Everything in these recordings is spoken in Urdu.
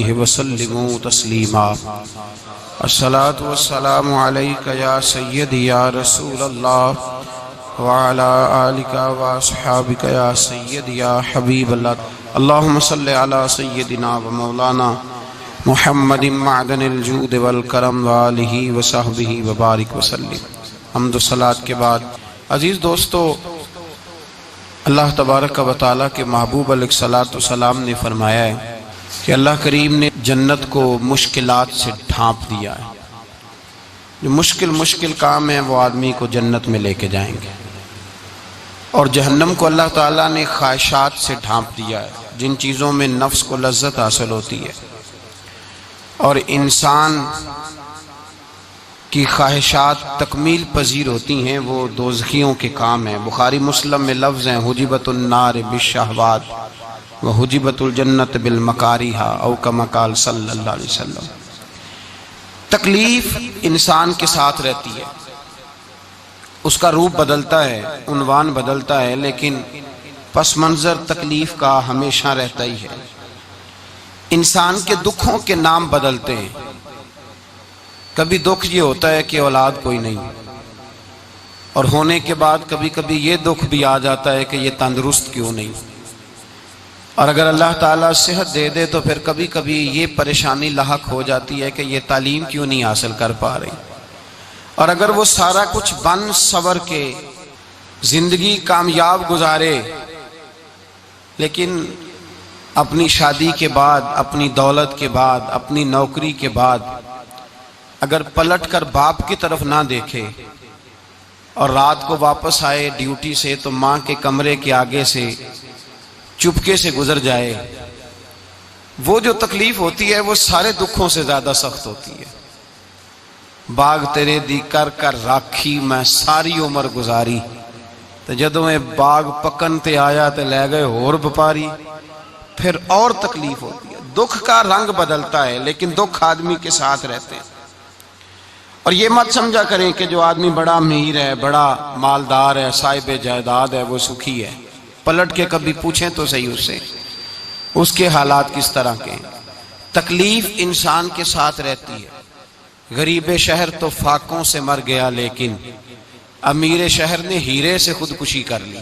علیہ وسلم تسلیما۔ الصلاۃ والسلام علیک یا سیدی یا رسول اللہ وعلی آلک واصحابک یا سیدی یا حبیب اللہ۔ اللہم صلی علی سیدنا و مولانا محمد معدن الجود والکرم وآلہ وصحبہ وبارک وسلم۔ حمد و صلاۃ کے بعد عزیز دوستو، اللہ تبارک و تعالیٰ کے محبوب علیہ الصلاۃ والسلام نے فرمایا ہے کہ اللہ کریم نے جنت کو مشکلات سے ڈھانپ دیا ہے۔ جو مشکل کام ہیں وہ آدمی کو جنت میں لے کے جائیں گے، اور جہنم کو اللہ تعالیٰ نے خواہشات سے ڈھانپ دیا ہے، جن چیزوں میں نفس کو لذت حاصل ہوتی ہے، اور انسان کی خواہشات تکمیل پذیر ہوتی ہیں، وہ دوزخیوں کے کام ہیں۔ بخاری مسلم میں لفظ ہیں حجبت النار بالشہوات وحجبت الجنت بالمکاریہ، او کما قال صلی اللہ علیہ وسلم۔ تکلیف انسان کے ساتھ رہتی ہے، اس کا روپ بدلتا ہے، عنوان بدلتا ہے، لیکن پس منظر تکلیف کا ہمیشہ رہتا ہی ہے۔ انسان کے دکھوں کے نام بدلتے ہیں۔ کبھی دکھ یہ ہوتا ہے کہ اولاد کوئی نہیں، اور ہونے کے بعد کبھی کبھی یہ دکھ بھی آ جاتا ہے کہ یہ تندرست کیوں نہیں، اور اگر اللہ تعالیٰ صحت دے دے تو پھر کبھی کبھی یہ پریشانی لاحق ہو جاتی ہے کہ یہ تعلیم کیوں نہیں حاصل کر پا رہی، اور اگر وہ سارا کچھ بن سور کے زندگی کامیاب گزارے، لیکن اپنی شادی کے بعد، اپنی دولت کے بعد، اپنی نوکری کے بعد اگر پلٹ کر باپ کی طرف نہ دیکھے اور رات کو واپس آئے ڈیوٹی سے تو ماں کے کمرے کے آگے سے چپکے سے گزر جائے، وہ جو تکلیف ہوتی ہے وہ سارے دکھوں سے زیادہ سخت ہوتی ہے۔ باغ تیرے دی کر کر راکھی میں ساری عمر گزاری، تو جدوں میں باغ پکن تے آیا تے لے گئے اور بپاری، پھر اور تکلیف ہوتی ہے۔ دکھ کا رنگ بدلتا ہے، لیکن دکھ آدمی کے ساتھ رہتے ہیں۔ اور یہ مت سمجھا کریں کہ جو آدمی بڑا امیر ہے، بڑا مالدار ہے، صاحب جائیداد ہے، وہ سکھی ہے۔ پلٹ کے کبھی پوچھیں تو صحیح اس سے، اس کے حالات کس طرح کے ہیں۔ تکلیف انسان کے ساتھ رہتی ہے۔ غریب شہر تو فاقوں سے مر گیا، لیکن امیر شہر نے ہیرے سے خودکشی کر لی۔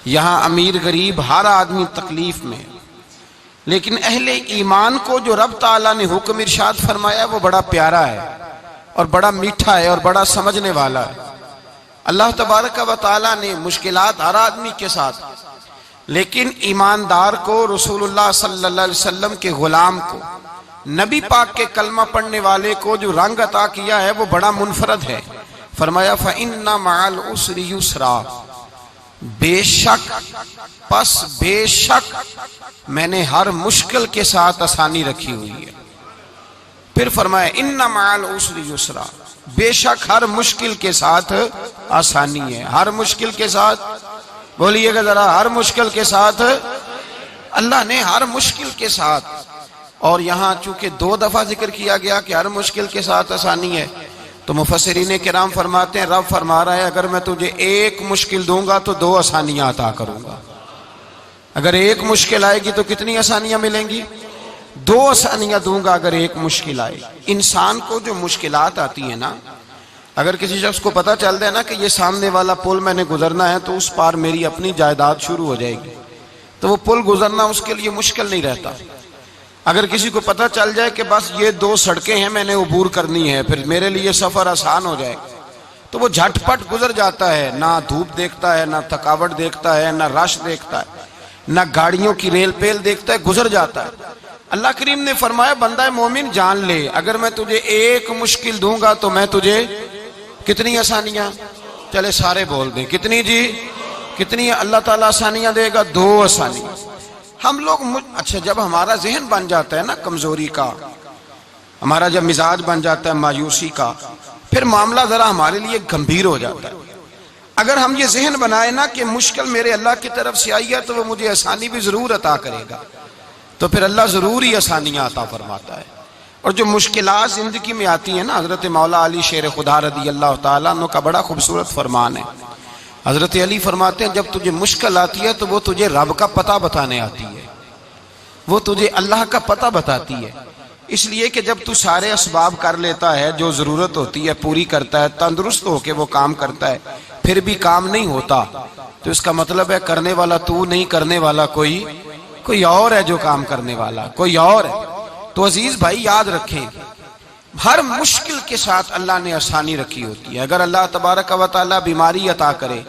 یہاں امیر غریب ہر آدمی تکلیف میں، لیکن اہل ایمان کو جو رب تعالیٰ نے حکم ارشاد فرمایا وہ بڑا پیارا ہے، اور بڑا میٹھا ہے، اور بڑا سمجھنے والا ہے۔ اللہ تبارک و تعالیٰ نے مشکلات ہر آدمی کے ساتھ، لیکن ایماندار کو، رسول اللہ صلی اللہ علیہ وسلم کے غلام کو، نبی پاک کے کلمہ پڑھنے والے کو جو رنگ عطا کیا ہے وہ بڑا منفرد ہے۔ فرمایا فَإِنَّ مَعَ الْعُسْرِ يُسْرًا، بے شک میں نے ہر مشکل کے ساتھ آسانی رکھی ہوئی ہے۔ پھر فرمایا اِنَّ مَعَ الْعُسْرِ يُسْرًا، بے شک ہر مشکل کے ساتھ آسانی ہے۔ ہر مشکل کے ساتھ، بولیے گا ذرا، ہر مشکل کے ساتھ، اللہ نے ہر مشکل کے ساتھ۔ اور یہاں چونکہ 2 دفعہ ذکر کیا گیا کہ ہر مشکل کے ساتھ آسانی ہے، تو مفسرین کرام فرماتے ہیں رب فرما رہا ہے اگر میں تجھے 1 مشکل دوں گا تو 2 آسانیاں عطا کروں گا۔ اگر 1 مشکل آئے گی تو کتنی آسانیاں ملیں گی؟ 2 آسانیاں دوں گا اگر 1 مشکل آئے۔ انسان کو جو مشکلات آتی ہیں نا، اگر کسی شخص کو پتہ چل جائے نا کہ یہ سامنے والا پل میں نے گزرنا ہے تو اس پار میری اپنی جائیداد شروع ہو جائے گی، تو وہ پل گزرنا اس کے لیے مشکل نہیں رہتا۔ اگر کسی کو پتہ چل جائے کہ بس یہ 2 سڑکیں ہیں میں نے عبور کرنی ہے، پھر میرے لیے سفر آسان ہو جائے، تو وہ جھٹ پٹ گزر جاتا ہے، نہ دھوپ دیکھتا ہے، نہ تھکاوٹ دیکھتا ہے، نہ رش دیکھتا ہے، نہ گاڑیوں کی ریل پیل دیکھتا ہے، گزر جاتا ہے۔ اللہ کریم نے فرمایا بندہ مومن جان لے اگر میں تجھے 1 مشکل دوں گا تو میں تجھے کتنی آسانیاں، چلے سارے بول دیں کتنی جی، کتنی اللہ تعالیٰ آسانیاں دے گا؟ 2 آسانیاں۔ ہم لوگ اچھا جب ہمارا ذہن بن جاتا ہے نا کمزوری کا، ہمارا جب مزاج بن جاتا ہے مایوسی کا، پھر معاملہ ذرا ہمارے لیے گمبھیر ہو جاتا ہے۔ اگر ہم یہ ذہن بنائے نا کہ مشکل میرے اللہ کی طرف سے آئی ہے تو وہ مجھے آسانی بھی ضرور عطا کرے گا، تو پھر اللہ ضرور ہی آسانیاں عطا فرماتا ہے۔ اور جو مشکلات زندگی میں آتی ہیں نا، حضرت مولا علی شیر خدا رضی اللہ تعالیٰ عنہ کا بڑا خوبصورت فرمان ہے۔ حضرت علی فرماتے ہیں جب تجھے مشکل آتی ہے تو وہ تجھے رب کا پتہ بتانے آتی ہے، وہ تجھے اللہ کا پتہ بتاتی ہے، اس لیے کہ جب تو سارے اسباب کر لیتا ہے، جو ضرورت ہوتی ہے پوری کرتا ہے، تندرست ہو کے وہ کام کرتا ہے، پھر بھی کام نہیں ہوتا، تو اس کا مطلب ہے کرنے والا تو نہیں، کرنے والا کوئی اور ہے جو کام کرنے والا، کوئی اور ہے۔ تو عزیز بھائی یاد رکھیں، ہر مشکل کے ساتھ اللہ نے آسانی رکھی ہوتی ہے۔ اگر اللہ تبارک و تعالی بیماری عطا کرے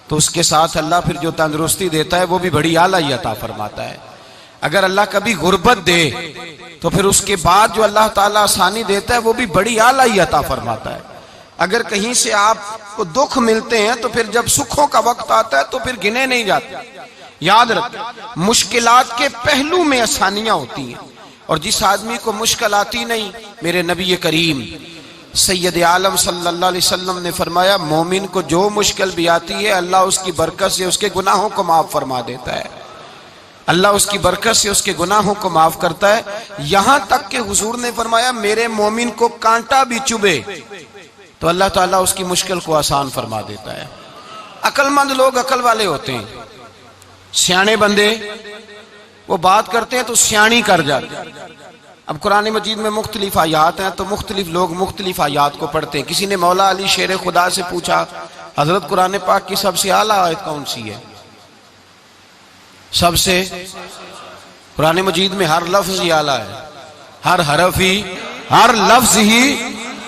تو اس کے ساتھ اللہ پھر جو تندرستی دیتا ہے وہ بھی بڑی اعلیٰ عطا فرماتا ہے۔ اگر اللہ کبھی غربت دے تو پھر اس کے بعد جو اللہ تعالیٰ آسانی دیتا ہے وہ بھی بڑی اعلیٰ عطا فرماتا ہے۔ اگر کہیں سے آپ کو دکھ ملتے ہیں تو پھر جب سکھوں کا وقت آتا ہے تو پھر گنے نہیں جاتے۔ یاد رکھیں، مشکلات کے پہلو میں آسانیاں ہوتی ہیں، اور جس آدمی کو مشکل آتی نہیں، میرے نبی کریم سید عالم صلی اللہ علیہ وسلم نے فرمایا مومن کو جو مشکل بھی آتی ہے اللہ اس کی برکت سے اس کے گناہوں کو معاف فرما دیتا ہے، اللہ اس کی برکت سے اس کے گناہوں کو معاف کرتا ہے، یہاں تک کہ حضور نے فرمایا میرے مومن کو کانٹا بھی چبھے تو اللہ تعالیٰ اس کی مشکل کو آسان فرما دیتا ہے۔ عقل مند لوگ عقل والے ہوتے ہیں، سیانے بندے وہ بات کرتے ہیں تو سیانی کر جاتے ہیں۔ اب قرآن مجید میں مختلف آیات ہیں تو مختلف لوگ مختلف آیات کو پڑھتے ہیں۔ کسی نے مولا علی شیر خدا سے پوچھا حضرت قرآن پاک کی سب سے اعلیٰ آیت کون سی ہے؟ سب سے قرآن مجید میں ہر لفظ ہی اعلیٰ ہے، ہر حرف ہی، ہر لفظ ہی،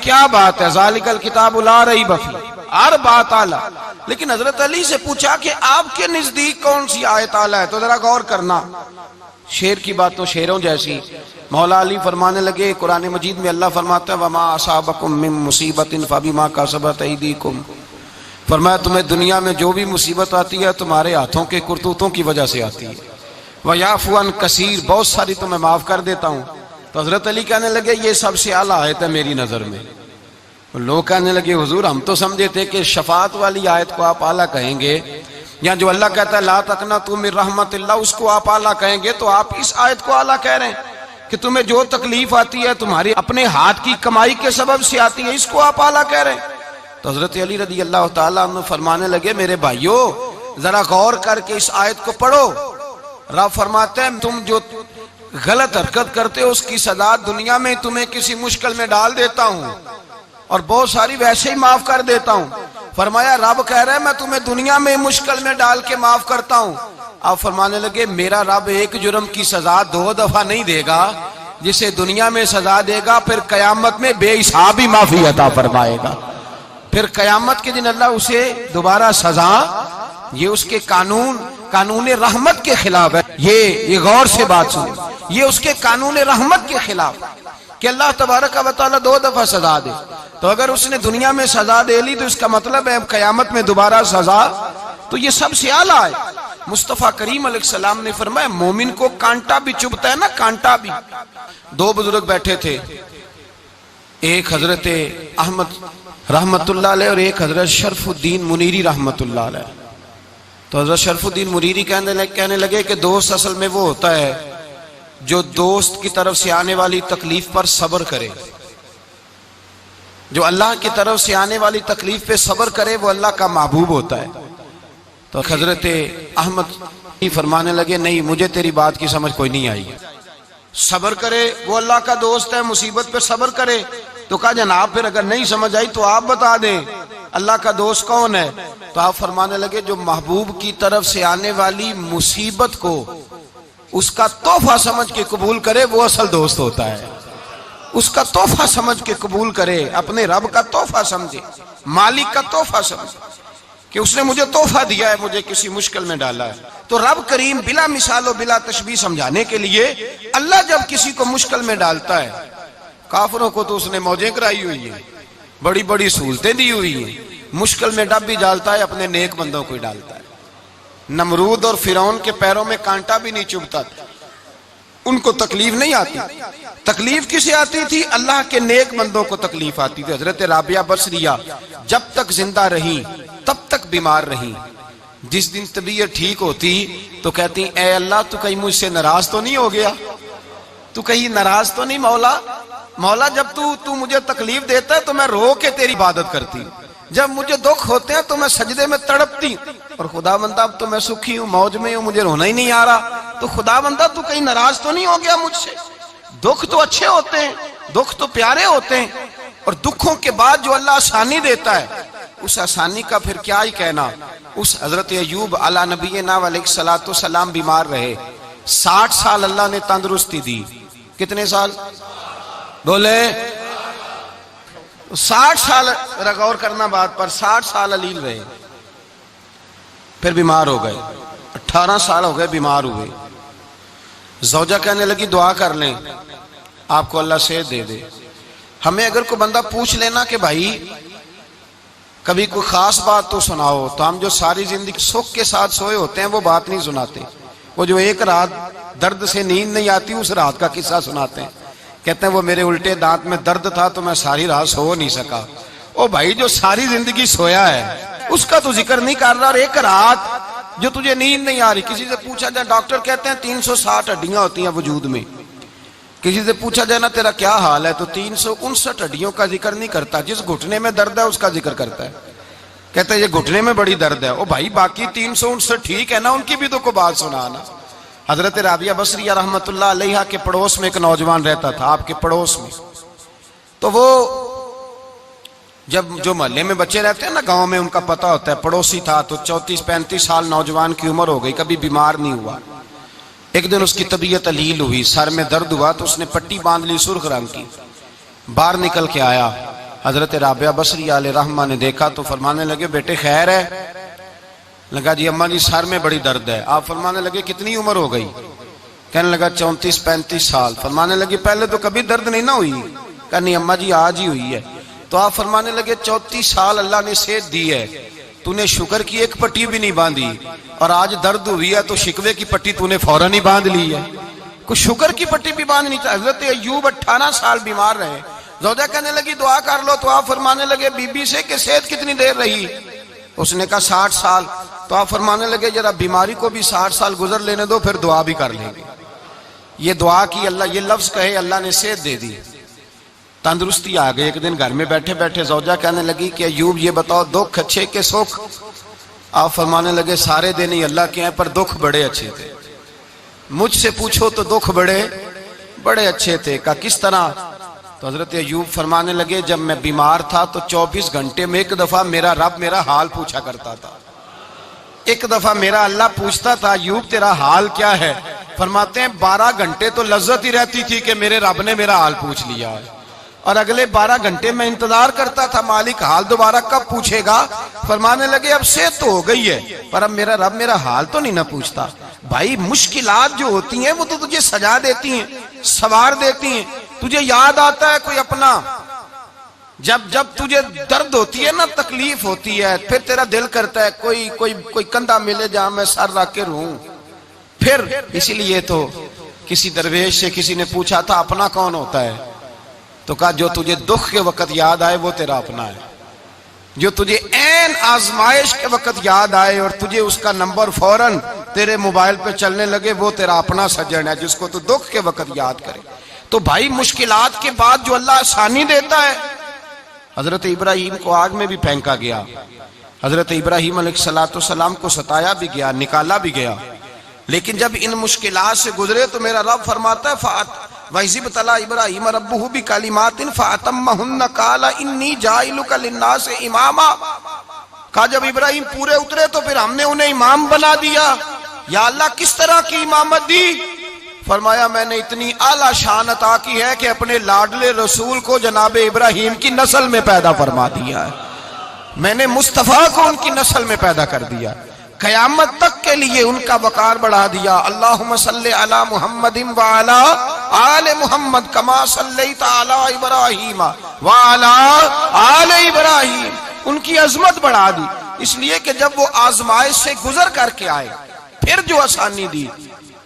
کیا بات ہے، ذالک الکتاب لا ریب فیہ، ہر بات اعلیٰ۔ لیکن حضرت علی سے پوچھا کہ آپ کے نزدیک کون سی آیت اعلیٰ ہے، تو ذرا غور کرنا، شیر کی بات تو شیروں جیسی۔ مولا علی فرمانے لگے قرآن مجید میں اللہ فرماتا ہے وَمَا أَصَابَكُم مِّن مُّصِيبَةٍ فَبِمَا كَسَبَتْ أَيْدِيكُمْ، فرمایا تمہیں دنیا میں جو بھی مصیبت آتی ہے تمہارے ہاتھوں کے کرتوتوں کی وجہ سے آتی ہے، وَيَعْفُو عَن كَثِيرٌ، بہت ساری تمہیں معاف کر دیتا ہوں۔ تو حضرت علی کہنے لگے یہ سب سے اعلیٰ آیت ہے میری نظر میں۔ لوگ کہنے لگے حضور ہم تو سمجھے تھے کہ شفاعت والی آیت کو آپ اعلیٰ کہیں گے، یا جو اللہ کہتا ہے لا تقنطوا من رحمت اللہ اس کو آپ اعلیٰ کہیں گے، تو آپ اس آیت کو اعلیٰ کہہ رہے ہیں کہ تمہیں جو تکلیف آتی ہے تمہاری اپنے ہاتھ کی کمائی کے سبب سے آتی ہے، اس کو آپ اعلیٰ کہہ رہے ہیں۔ تو حضرت علی رضی اللہ تعالیٰ عنہ فرمانے لگے میرے بھائیو ذرا غور کر کے اس آیت کو پڑھو، رب فرماتے ہیں تم جو غلط حرکت کرتے ہو اس کی سزا دنیا میں تمہیں کسی مشکل میں ڈال دیتا ہوں اور بہت ساری ویسے ہی معاف کر دیتا ہوں۔ فرمایا رب کہہ رہا ہے میں تمہیں دنیا میں مشکل میں ڈال کے معاف کرتا ہوں۔ آپ فرمانے لگے میرا رب ایک جرم کی سزا 2 دفعہ نہیں دے گا، جسے دنیا میں سزا دے گا پھر قیامت میں بے حساب ہی معافی عطا فرمائے گا، پھر قیامت کے دن اللہ اسے دوبارہ سزا، یہ اس کے قانون رحمت کے خلاف ہے، یہ غور سے بات سنیں، یہ اس کے قانون رحمت کے خلاف کہ اللہ تبارک و تعالیٰ 2 دفعہ سزا دے۔ تو اگر اس نے دنیا میں سزا دے لی تو اس کا مطلب ہے قیامت میں دوبارہ سزا، تو یہ سب سے اعلیٰ ہے۔ مصطفیٰ کریم علیہ السلام نے فرمایا مومن کو کانٹا بھی چبھتا ہے نا، کانٹا بھی۔ 2 بزرگ بیٹھے تھے، ایک حضرت احمد رحمت اللہ علیہ اور ایک حضرت شرف الدین منیری رحمت اللہ علیہ۔ تو حضرت شرف الدین منیری کہنے لگے کہ دوست اصل میں وہ ہوتا ہے جو دوست کی طرف سے آنے والی تکلیف پر صبر کرے، جو اللہ کی طرف سے آنے والی تکلیف پہ صبر کرے وہ اللہ کا محبوب ہوتا ہے۔ تو حضرت احمد فرمانے لگے نہیں مجھے تیری بات کی سمجھ کوئی نہیں آئی، صبر کرے وہ اللہ کا دوست ہے، مصیبت پہ صبر کرے۔ تو کہا جناب پھر اگر نہیں سمجھ آئی تو آپ بتا دیں اللہ کا دوست کون ہے؟ تو آپ فرمانے لگے جو محبوب کی طرف سے آنے والی مصیبت کو اس کا تحفہ سمجھ کے قبول کرے وہ اصل دوست ہوتا ہے، اس کا تحفہ سمجھ کے قبول کرے، اپنے رب کا تحفہ سمجھے، مالک کا تحفہ سمجھے کہ اس نے مجھے تحفہ دیا ہے، مجھے کسی مشکل میں ڈالا ہے۔ تو رب کریم بلا مثال و بلا تشبیہ سمجھانے کے لیے اللہ جب کسی کو مشکل میں ڈالتا ہے، کافروں کو تو اس نے موجیں کرائی ہوئی ہیں، بڑی بڑی سہولتیں دی ہوئی ہیں، مشکل میں ڈب بھی ڈالتا ہے اپنے نیک بندوں کو ہی ڈالتا ہے۔ نمرود اور فرعون کے پیروں میں کانٹا بھی نہیں چبھتا تھا، ان کو تکلیف نہیں آتی، تکلیف کسے آتی تھی؟ اللہ کے نیک بندوں کو تکلیف آتی تھی۔ حضرت رابعہ بصریہ جب تک زندہ رہی تب تک بیمار رہی، جس دن طبیعت ٹھیک ہوتی تو کہتی اے اللہ تو کہیں مجھ سے ناراض تو نہیں ہو گیا، تو کہیں ناراض تو نہیں مولا جب تو مجھے تکلیف دیتا ہے تو میں رو کے تیری عبادت کرتی ہوں، جب مجھے دکھ ہوتے ہیں تو میں سجدے میں تڑپتی ہوں، اور خدا بندہ اب تو میں سکھی ہوں، موج میں ہوں، مجھے رونا ہی نہیں آ رہا، تو خدا بندہ تو کہیں ناراض تو نہیں ہو گیا مجھ سے؟ دکھ تو اچھے ہوتے ہیں، دکھ تو پیارے ہوتے ہیں، اور دکھوں کے بعد جو اللہ آسانی دیتا ہے اس آسانی کا پھر کیا ہی کہنا۔ اس حضرت ایوب علی نبینا علیہ الصلوۃ والسلام بیمار رہے، 60 سال اللہ نے تندرستی دی۔ کتنے سال بولے؟ 60 سال، غور کرنا بات پر، 60 سال علیل رہے، پھر بیمار ہو گئے، 18 سال ہو گئے بیمار ہوئے۔ زوجہ کہنے لگی دعا کر لیں آپ کو اللہ صحت دے دے۔ ہمیں اگر کوئی بندہ پوچھ لینا کہ بھائی کبھی کوئی خاص بات تو سناؤ، تو ہم جو ساری زندگی سکھ کے ساتھ سوئے ہوتے ہیں وہ بات نہیں سناتے، وہ جو ایک رات درد سے نیند نہیں آتی اس رات کا قصہ سناتے ہیں، کہتے ہیں وہ میرے الٹے دانت میں درد تھا تو میں ساری رات سو نہیں سکا۔ او بھائی جو ساری زندگی سویا ہے اس کا تو ذکر نہیں کر رہا، اور ایک رات جو تجھے نیند نہیں آ رہی۔ کسی سے پوچھا جائے، ڈاکٹر کہتے ہیں 360 ہڈیاں ہوتی ہیں وجود میں، کسی سے پوچھا جائے نا تیرا کیا حال ہے تو 359 ہڈیوں کا ذکر نہیں کرتا، جس گھٹنے میں درد ہے اس کا ذکر کرتا ہے، کہتا ہے یہ گھٹنے میں بڑی درد ہے۔ او بھائی باقی 359 ٹھیک ہے نا، ان کی بھی تو کوئی بات سنانا۔ حضرت رابعہ بصریہ رحمت اللہ علیہ کے پڑوس میں ایک نوجوان رہتا تھا، آپ کے پڑوس میں، تو وہ جب جو محلے میں بچے رہتے ہیں نا گاؤں میں، ان کا پتہ ہوتا ہے، پڑوسی تھا تو 34-35 سال نوجوان کی عمر ہو گئی، کبھی بیمار نہیں ہوا۔ ایک دن اس کی طبیعت علیل ہوئی، سر میں درد ہوا تو اس نے پٹی باندھ لی سرخ رنگ کی، باہر نکل کے آیا، حضرت رابعہ بصریہ علیہ رحمہ نے دیکھا تو فرمانے لگے بیٹے خیر ہے؟ لگا جی اماں جی سر میں بڑی درد ہے۔ آپ فرمانے لگے کتنی عمر ہو گئی؟ کہنے لگا 34-35 سال۔ فرمانے لگے پہلے تو کبھی درد نہیں نہ ہوئی؟ کہا نہیں اماں جی آج ہی ہوئی ہے۔ تو آپ فرمانے لگے 34 سال اللہ نے صحت دی ہے، تو نے شکر کی ایک پٹی بھی نہیں باندھی، اور آج درد ہوئی ہے تو شکوے کی پٹی تو نے فوراً ہی باندھ لی ہے، کوئی شکر کی پٹی بھی باندھنی چاہیے۔ حضرت ایوب 18 سال بیمار رہے، زوجہ کہنے لگی دعا کر لو، تو آپ فرمانے لگے بی بی سے کہ صحت کتنی دیر رہی؟ اس نے کہا 60 سال۔ تو آپ فرمانے لگے ذرا بیماری کو بھی 60 سال گزر لینے دو، پھر دعا بھی کر لیں گے۔ یہ دعا کی، اللہ یہ لفظ کہے اللہ نے صحت دے دی، تندرستی آ گئی۔ ایک دن گھر میں بیٹھے بیٹھے زوجہ کہنے لگی کہ ایوب یہ بتاؤ دکھ اچھے کہ سکھ؟ آپ فرمانے لگے سارے دن ہی اللہ کے ہیں پر دکھ بڑے اچھے تھے، مجھ سے پوچھو تو دکھ بڑے اچھے تھے۔ کہا کس طرح؟ تو حضرت ایوب فرمانے لگے جب میں بیمار تھا تو 24 گھنٹے میں ایک دفعہ میرا رب میرا حال پوچھا کرتا تھا، ایک دفعہ میرا اللہ پوچھتا تھا ایوب تیرا حال کیا ہے؟ فرماتے ہیں 12 گھنٹے تو لذت ہی رہتی تھی کہ میرے رب نے میرا حال پوچھ لیا ہے، اور اگلے 12 گھنٹے میں انتظار کرتا تھا مالک حال دوبارہ کب پوچھے گا۔ فرمانے لگے اب صحت تو ہو گئی ہے پر اب میرا رب میرا حال تو نہیں نہ پوچھتا۔ بھائی مشکلات جو ہوتی ہیں وہ تو تجھے سجا دیتی ہیں، سوار دیتی ہیں، تجھے یاد آتا ہے کوئی اپنا، جب تجھے درد ہوتی ہے نا، تکلیف ہوتی ہے، پھر تیرا دل کرتا ہے کوئی کندھا ملے جہاں میں سر رکھ کے رہوں۔ پھر اسی لیے تو کسی درویش سے کسی نے پوچھا تھا اپنا کون ہوتا ہے؟ تو کہا جو تجھے دکھ کے وقت یاد آئے وہ تیرا اپنا ہے، جو تجھے عین آزمائش کے وقت یاد آئے اور تجھے اس کا نمبر فوراً تیرے موبائل پہ چلنے لگے وہ تیرا اپنا سجن ہے، جس کو تو دکھ کے وقت یاد کرے۔ تو بھائی مشکلات کے بعد جو اللہ آسانی دیتا ہے، حضرت ابراہیم کو آگ میں بھی پھینکا گیا، حضرت ابراہیم علیہ السلام کو ستایا بھی گیا، نکالا بھی گیا، لیکن جب ان مشکلات سے گزرے تو میرا رب فرماتا ہے وَإِذِ ابْتَلَىٰ إِبْرَاهِيمَ رَبُّهُ بِكَلِمَاتٍ فَأَتَمَّهُنَّ قَالَ إِنِّي جَاعِلُكَ لِلنَّاسِ إِمَامًا۔ کہا جب ابراہیم پورے اترے تو پھر ہم نے انہیں امام بنا دیا۔ یا اللہ کس طرح کی امامت دی؟ فرمایا میں نے اتنی اعلیٰ شان عطا کی ہے کہ اپنے لاڈلے رسول کو جناب ابراہیم کی نسل میں پیدا فرما دیا ہے، میں نے مصطفیٰ کو ان کی نسل میں پیدا کر دیا، قیامت تک کے لیے ان کا وقار بڑھا دیا۔ اللہم صلی علی محمد وعلی آل محمد کما صلیت علی ابراہیم وعلی آل ابراہیم، ان کی عظمت بڑھا دی، اس لیے کہ جب وہ آزمائش سے گزر کر کے آئے پھر جو آسانی دی۔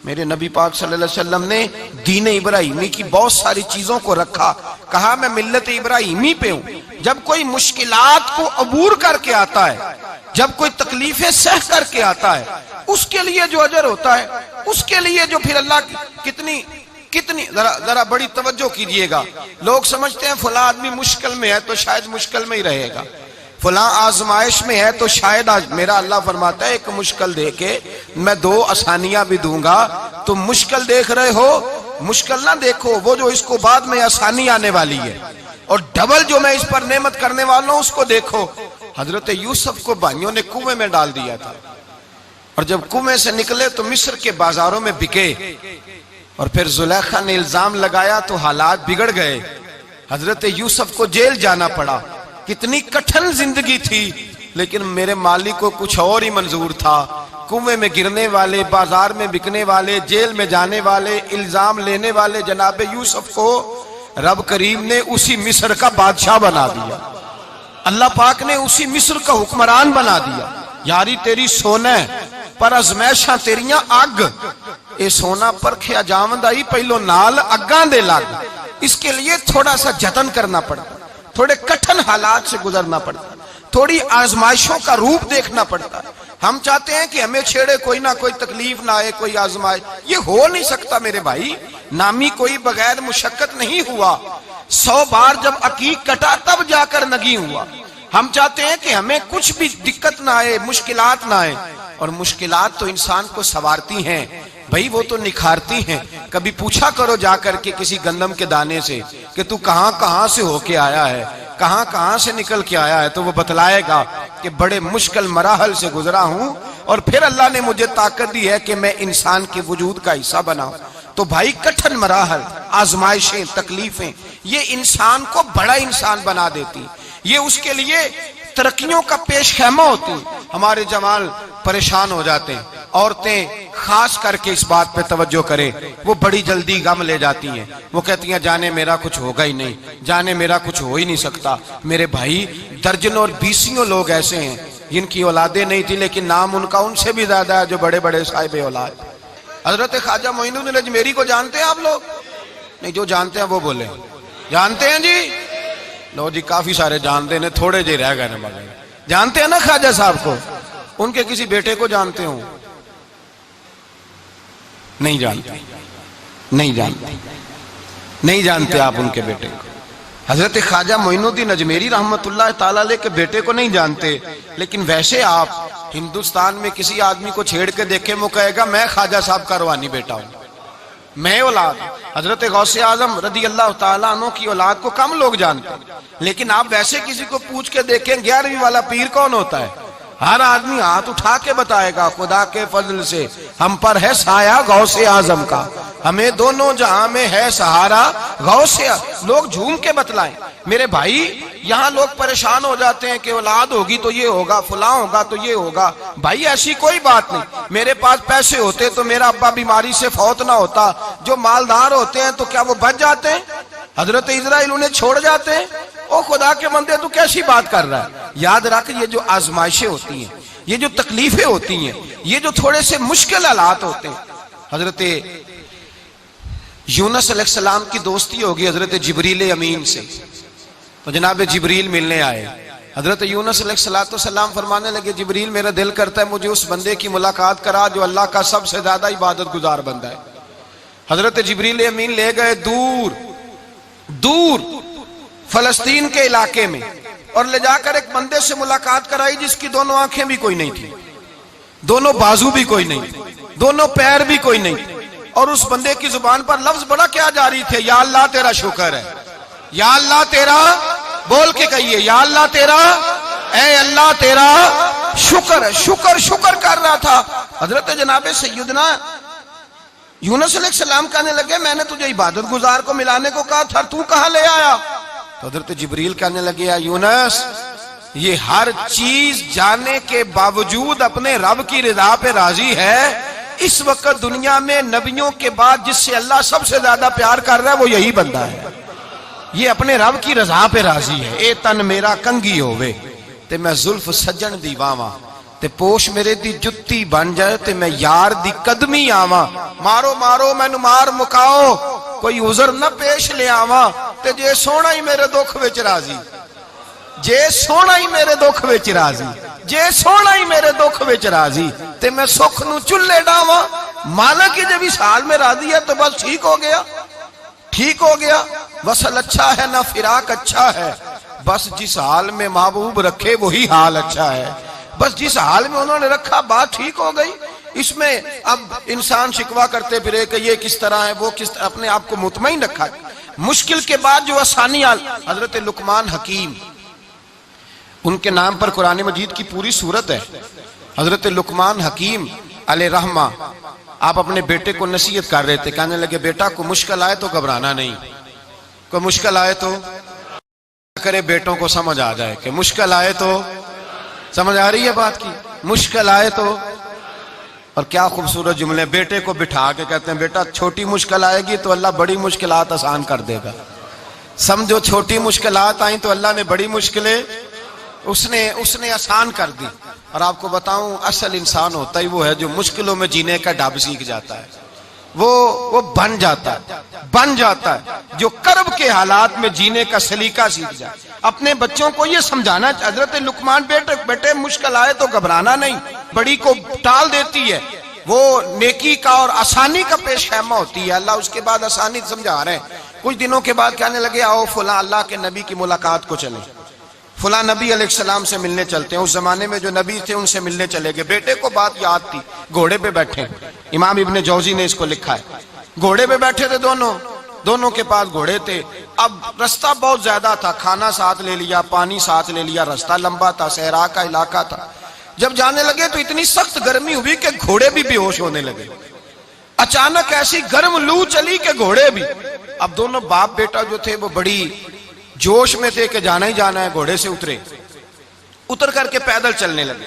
میرے نبی پاک صلی اللہ علیہ وسلم نے دین ابراہیمی کی بہت ساری چیزوں کو رکھا، کہا میں ملت ابراہیمی پہ ہوں۔ جب کوئی مشکلات کو عبور کر کے آتا ہے، جب کوئی تکلیفیں سہ کر کے آتا ہے، اس کے لیے جو اجر ہوتا ہے، اس کے لیے جو پھر اللہ کتنی ذرا بڑی توجہ کیجئے گا۔ لوگ سمجھتے ہیں فلاں آدمی مشکل میں ہے تو شاید مشکل میں ہی رہے گا، فلاں آزمائش میں ہے تو شاید آج میرا اللہ فرماتا ہے ایک مشکل دے کے میں 2 آسانیاں بھی دوں گا. تم مشکل دیکھ رہے ہو, مشکل نہ دیکھو, وہ جو اس کو بعد میں آسانی آنے والی ہے, اور ڈبل جو میں اس پر نعمت کرنے والا ہوں اس کو دیکھو. حضرت یوسف کو بھائیوں نے کنویں میں ڈال دیا تھا, اور جب کنویں سے نکلے تو مصر کے بازاروں میں بکے, اور پھر زلیخا نے الزام لگایا تو حالات بگڑ گئے. حضرت یوسف کو جیل جانا پڑا. کتنی کٹھن زندگی تھی, لیکن میرے مالک کو کچھ اور ہی منظور تھا. کنویں میں گرنے والے, بازار میں بکنے والے, جیل میں جانے والے, الزام لینے والے جناب یوسف کو رب کریم نے اسی مصر کا بادشاہ بنا دیا. اللہ پاک نے اسی مصر کا حکمران بنا دیا. یاری تیری سونا پر ازمیشاں تیریاں اگ, اے سونا پرکھیا جاوند آئی پہلو نال اگاں دے لگ. اس کے لیے تھوڑا سا جتن کرنا پڑتا, تھوڑے کٹھن حالات سے گزرنا پڑتا, تھوڑی آزمائشوں کا روپ دیکھنا پڑتا. ہم چاہتے ہیں کہ ہمیں چھیڑے کوئی نہ کوئی تکلیف نہ آئے, کوئی آزمائش. یہ ہو نہیں سکتا میرے بھائی, نامی کوئی بغیر مشقت نہیں ہوا. 100 بار جب عقیق کٹا تب جا کر نگی ہوا. ہم چاہتے ہیں کہ ہمیں کچھ بھی دقت نہ آئے, مشکلات نہ آئے, اور مشکلات تو انسان کو سنوارتی ہیں بھائی, وہ تو نکھارتی ہیں. کبھی پوچھا کرو جا کر کے کسی گندم کے دانے سے کہ تو کہاں کہاں سے ہو کے آیا ہے, کہاں کہاں سے نکل کے آیا ہے, تو وہ بتلائے گا کہ بڑے مشکل مراحل سے گزرا ہوں, اور پھر اللہ نے مجھے طاقت دی ہے کہ میں انسان کے وجود کا حصہ بناؤں. تو بھائی کٹھن مراحل, آزمائشیں, تکلیفیں, یہ انسان کو بڑا انسان بنا دیتی, یہ اس کے لیے ترقیوں کا پیش خیمہ ہوتی. ہمارے جوان پریشان ہو جاتے ہیں, عورتیں خاص کر کے اس بات پہ توجہ کریں, وہ بڑی جلدی غم لے جاتی ہیں. وہ کہتی ہیں جانے میرا کچھ ہوگا ہی نہیں, جانے میرا کچھ ہو ہی نہیں سکتا. میرے بھائی درجنوں اور بیسیوں لوگ ایسے ہیں جن کی اولادیں نہیں تھی, لیکن نام ان کا ان سے بھی زیادہ ہے جو بڑے بڑے صاحب اولاد. حضرت خواجہ معین الدین اجمیری کو جانتے ہیں آپ لوگ؟ نہیں, جو جانتے ہیں وہ بولے. جانتے ہیں جی؟ لو جی, کافی سارے جانتے ہیں, تھوڑے جی رہ گئے. مگر جانتے ہیں نا خواجہ صاحب کو؟ ان کے کسی بیٹے کو جانتے ہوں؟ نہیں جانتے, نہیں جانتے, نہیں جانتے آپ ان کے بیٹے کو. حضرت خواجہ معین الدین اجمیری رحمت اللہ تعالیٰ علیہ کے بیٹے کو نہیں جانتے, لیکن ویسے آپ ہندوستان میں کسی آدمی کو چھیڑ کے دیکھیں, وہ کہے گا میں خواجہ صاحب کا روحانی بیٹا ہوں, میں اولاد. حضرت غوث اعظم رضی اللہ تعالیٰ عنہ کی اولاد کو کم لوگ جانتے ہیں, لیکن آپ ویسے کسی کو پوچھ کے دیکھیں 11ویں والا پیر کون ہوتا ہے, ہر آدمی ہاتھ اٹھا کے بتائے گا خدا کے فضل سے ہم پر ہے سایہ غوث اعظم کا, ہمیں دونوں جہاں میں ہے سہارا غوث. لوگ جھوم کے بتلائیں. میرے بھائی یہاں لوگ پریشان ہو جاتے ہیں کہ اولاد ہوگی تو یہ ہوگا, فلاں ہوگا تو یہ ہوگا. بھائی ایسی کوئی بات نہیں. میرے پاس پیسے ہوتے تو میرا ابا بیماری سے فوت نہ ہوتا. جو مالدار ہوتے ہیں تو کیا وہ بچ جاتے ہیں؟ حضرت اسرائیل انہیں چھوڑ جاتے ہیں؟ او خدا کے بندے تو کیسی بات کر رہا ہے. یاد رکھ, یہ جو آزمائشیں ہوتی ہیں, یہ جو تکلیفیں ہوتی ہیں, یہ جو تھوڑے سے مشکل حالات ہوتے ہیں. حضرت یونس علیہ السلام کی دوستی ہوگی حضرت جبریل امین سے, تو جناب جبریل ملنے آئے. حضرت یونس علیہ السلام فرمانے لگے جبریل میرا دل کرتا ہے مجھے اس بندے کی ملاقات کرا جو اللہ کا سب سے زیادہ عبادت گزار بندہ ہے. حضرت جبریل امین لے گئے دور دور فلسطین کے علاقے میں, اور لے جا کر ایک بندے سے ملاقات کرائی جس کی دونوں آنکھیں بھی کوئی نہیں تھی, دونوں بازو بھی کوئی نہیں تھی, دونوں پیر بھی کوئی نہیں تھی, اور اس بندے کی زبان پر لفظ بڑا کیا جاری تھے, یا اللہ تیرا شکر ہے, یا اللہ تیرا, بول کے کہیے یا اللہ تیرا, اے اللہ تیرا شکر ہے. شکر شکر کر رہا تھا. حضرت جناب سیدنا یونس علیہ السلام کہنے لگے میں نے تجھے عبادت گزار کو ملانے کو کہا تھا, تو کہاں لے آیا؟ تو حضرت جبریل کہنے لگے یا یونس, یہ ہر چیز جانے کے باوجود اپنے رب کی رضا پہ راضی ہے. اس وقت دنیا میں نبیوں کے بعد جس سے اللہ سب سے زیادہ پیار کر رہا ہے وہ یہی بندہ ہے. یہ اپنے رب کی رضا پہ راضی ہے. اے تن میرا کنگی ہووے تے میں زلف سجن دی واواں, تے پوش میرے دی جتی بن جائے تے میں یار دی قدمی آواں. مارو مارو مینوں مار مکاؤ, کوئی عذر نہ پیش لے آواں, تے جے سونا ہی میرے دکھ وچ راضی, جے سونا ہی میرے دکھ وچ راضی, جے سونا ہی میرے دکھ وچ راضی, تے میں سکھ نو چلے ڈاواں. مانا کہ جب اس حال میں راضی ہے تو بس ٹھیک ہو گیا, ٹھیک ہو گیا. وصل اچھا ہے نہ فراق اچھا ہے, بس جس حال میں محبوب رکھے وہی حال اچھا ہے. بس جس حال میں انہوں نے رکھا بات ٹھیک ہو گئی. اس میں اب انسان شکوا کرتے پھرے کہ یہ کس طرح ہے وہ کس طرح، اپنے آپ کو مطمئن رکھا. مشکل کے بعد جو آسانی حضرت لقمان حکیم، ان کے نام پر قرآن مجید کی پوری سورت ہے. حضرت لقمان حکیم علیہ رحمہ آپ اپنے بیٹے کو نصیحت کر رہے تھے. کہنے لگے بیٹا کو مشکل آئے تو گھبرانا نہیں، کوئی مشکل آئے تو کرے بیٹوں کو سمجھ آ جائے کہ مشکل آئے تو سمجھ آ رہی ہے بات کی، مشکل آئے تو. اور کیا خوبصورت جملے، بیٹے کو بٹھا کے کہتے ہیں بیٹا چھوٹی مشکل آئے گی تو اللہ بڑی مشکلات آسان کر دے گا. سمجھو چھوٹی مشکلات آئیں تو اللہ نے بڑی مشکلیں اس نے آسان کر دی. اور آپ کو بتاؤں اصل انسان ہوتا ہی وہ ہے جو مشکلوں میں جینے کا ڈھب سیکھ جاتا ہے، وہ بن جاتا ہے جو کرب کے حالات میں جینے کا سلیقہ سیکھ جائے. اپنے بچوں کو یہ سمجھانا، حضرت لقمان بیٹے مشکل آئے تو گھبرانا نہیں، بڑی کو ٹال دیتی ہے، وہ نیکی کا اور آسانی کا پیش خیمہ ہوتی ہے. اللہ اس کے بعد آسانی سمجھا رہے ہیں. کچھ دنوں کے بعد کہنے لگے آؤ فلاں اللہ کے نبی کی ملاقات کو چلیں، فلاں نبی علیہ السلام سے ملنے چلتے ہیں. اس زمانے میں جو نبی تھے ان سے ملنے چلے گئے. بیٹے کو بات یاد تھی، گھوڑے پہ بیٹھے، امام ابن جوزی نے اس کو لکھا ہے، گھوڑے پہ بیٹھے تھے دونوں کے پاس گھوڑے تھے. اب رستہ بہت زیادہ تھا، کھانا ساتھ لے لیا، پانی ساتھ لے لیا، رستہ لمبا تھا، صحرا کا علاقہ تھا. جب جانے لگے تو اتنی سخت گرمی ہوئی کہ گھوڑے بھی بے ہوش ہونے لگے. اچانک ایسی گرم لو چلی کہ گھوڑے بھی. اب دونوں باپ بیٹا جو تھے وہ بڑی جوش میں تھے کہ جانا ہی جانا ہے. گھوڑے سے اتر کر کے پیدل چلنے لگے.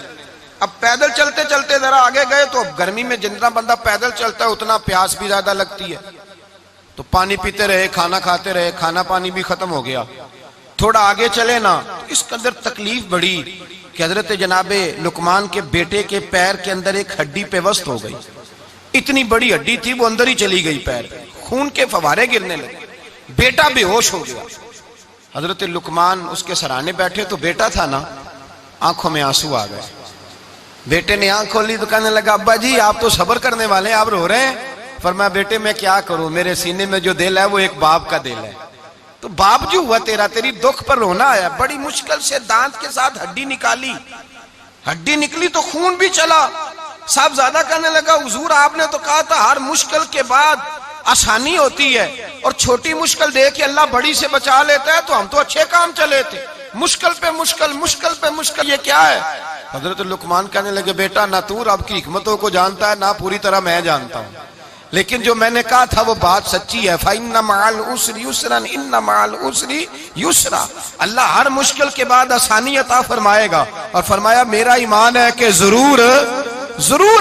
اب پیدل چلتے چلتے ذرا آگے گئے تو اب گرمی میں جتنا بندہ پیدل چلتا ہے اتنا پیاس بھی زیادہ لگتی ہے. تو پانی پیتے رہے، کھانا کھاتے رہے، کھانا پانی بھی ختم ہو گیا. تھوڑا آگے چلے نا تو اس کے اندر تکلیف بڑی کہ حضرت جناب لقمان کے بیٹے کے پیر کے اندر ایک ہڈی پیوست ہو گئی. اتنی بڑی ہڈی تھی وہ اندر ہی چلی گئی پیر، خون کے فوارے گرنے لگے. بیٹا بے ہوش ہو گیا. حضرت لقمان اس کے سرانے بیٹھے تو بیٹا تھا نا، آنکھوں میں آنسو آ گئے. بیٹے نے آنکھ کھولی تو کہنے لگا ابا جی آپ تو صبر کرنے والے ہیں، آپ رو رہے ہیں. فرمایا بیٹے میں کیا کروں، میرے سینے میں جو دل ہے وہ ایک باپ کا دل ہے. تو باپ جو ہوا تیری دکھ پر رونا آیا. بڑی مشکل سے دانت کے ساتھ ہڈی نکالی، ہڈی نکلی تو خون بھی چلا. صاحب زیادہ کہنے لگا حضور آپ نے تو کہا تھا ہر مشکل کے بعد آسانی ہوتی ہے، اور چھوٹی مشکل دے کے اللہ بڑی سے بچا لیتا ہے، تو ہم تو اچھے کام چلے تھے. مشکل پہ مشکل یہ کیا ہے؟ حضرت لقمان کہنے لگے بیٹا نہ تو رب کی حکمتوں کو جانتا ہے نہ پوری طرح میں جانتا ہوں، لیکن جو میں نے کہا تھا وہ بات سچی ہے. فَإِنَّ مَعَ الْعُسْرِ يُسْرًا إِنَّ مَعَ الْعُسْرِ يُسْرًا. اللہ ہر مشکل کے بعد آسانی عطا فرمائے گا. اور فرمایا میرا ایمان ہے کہ ضرور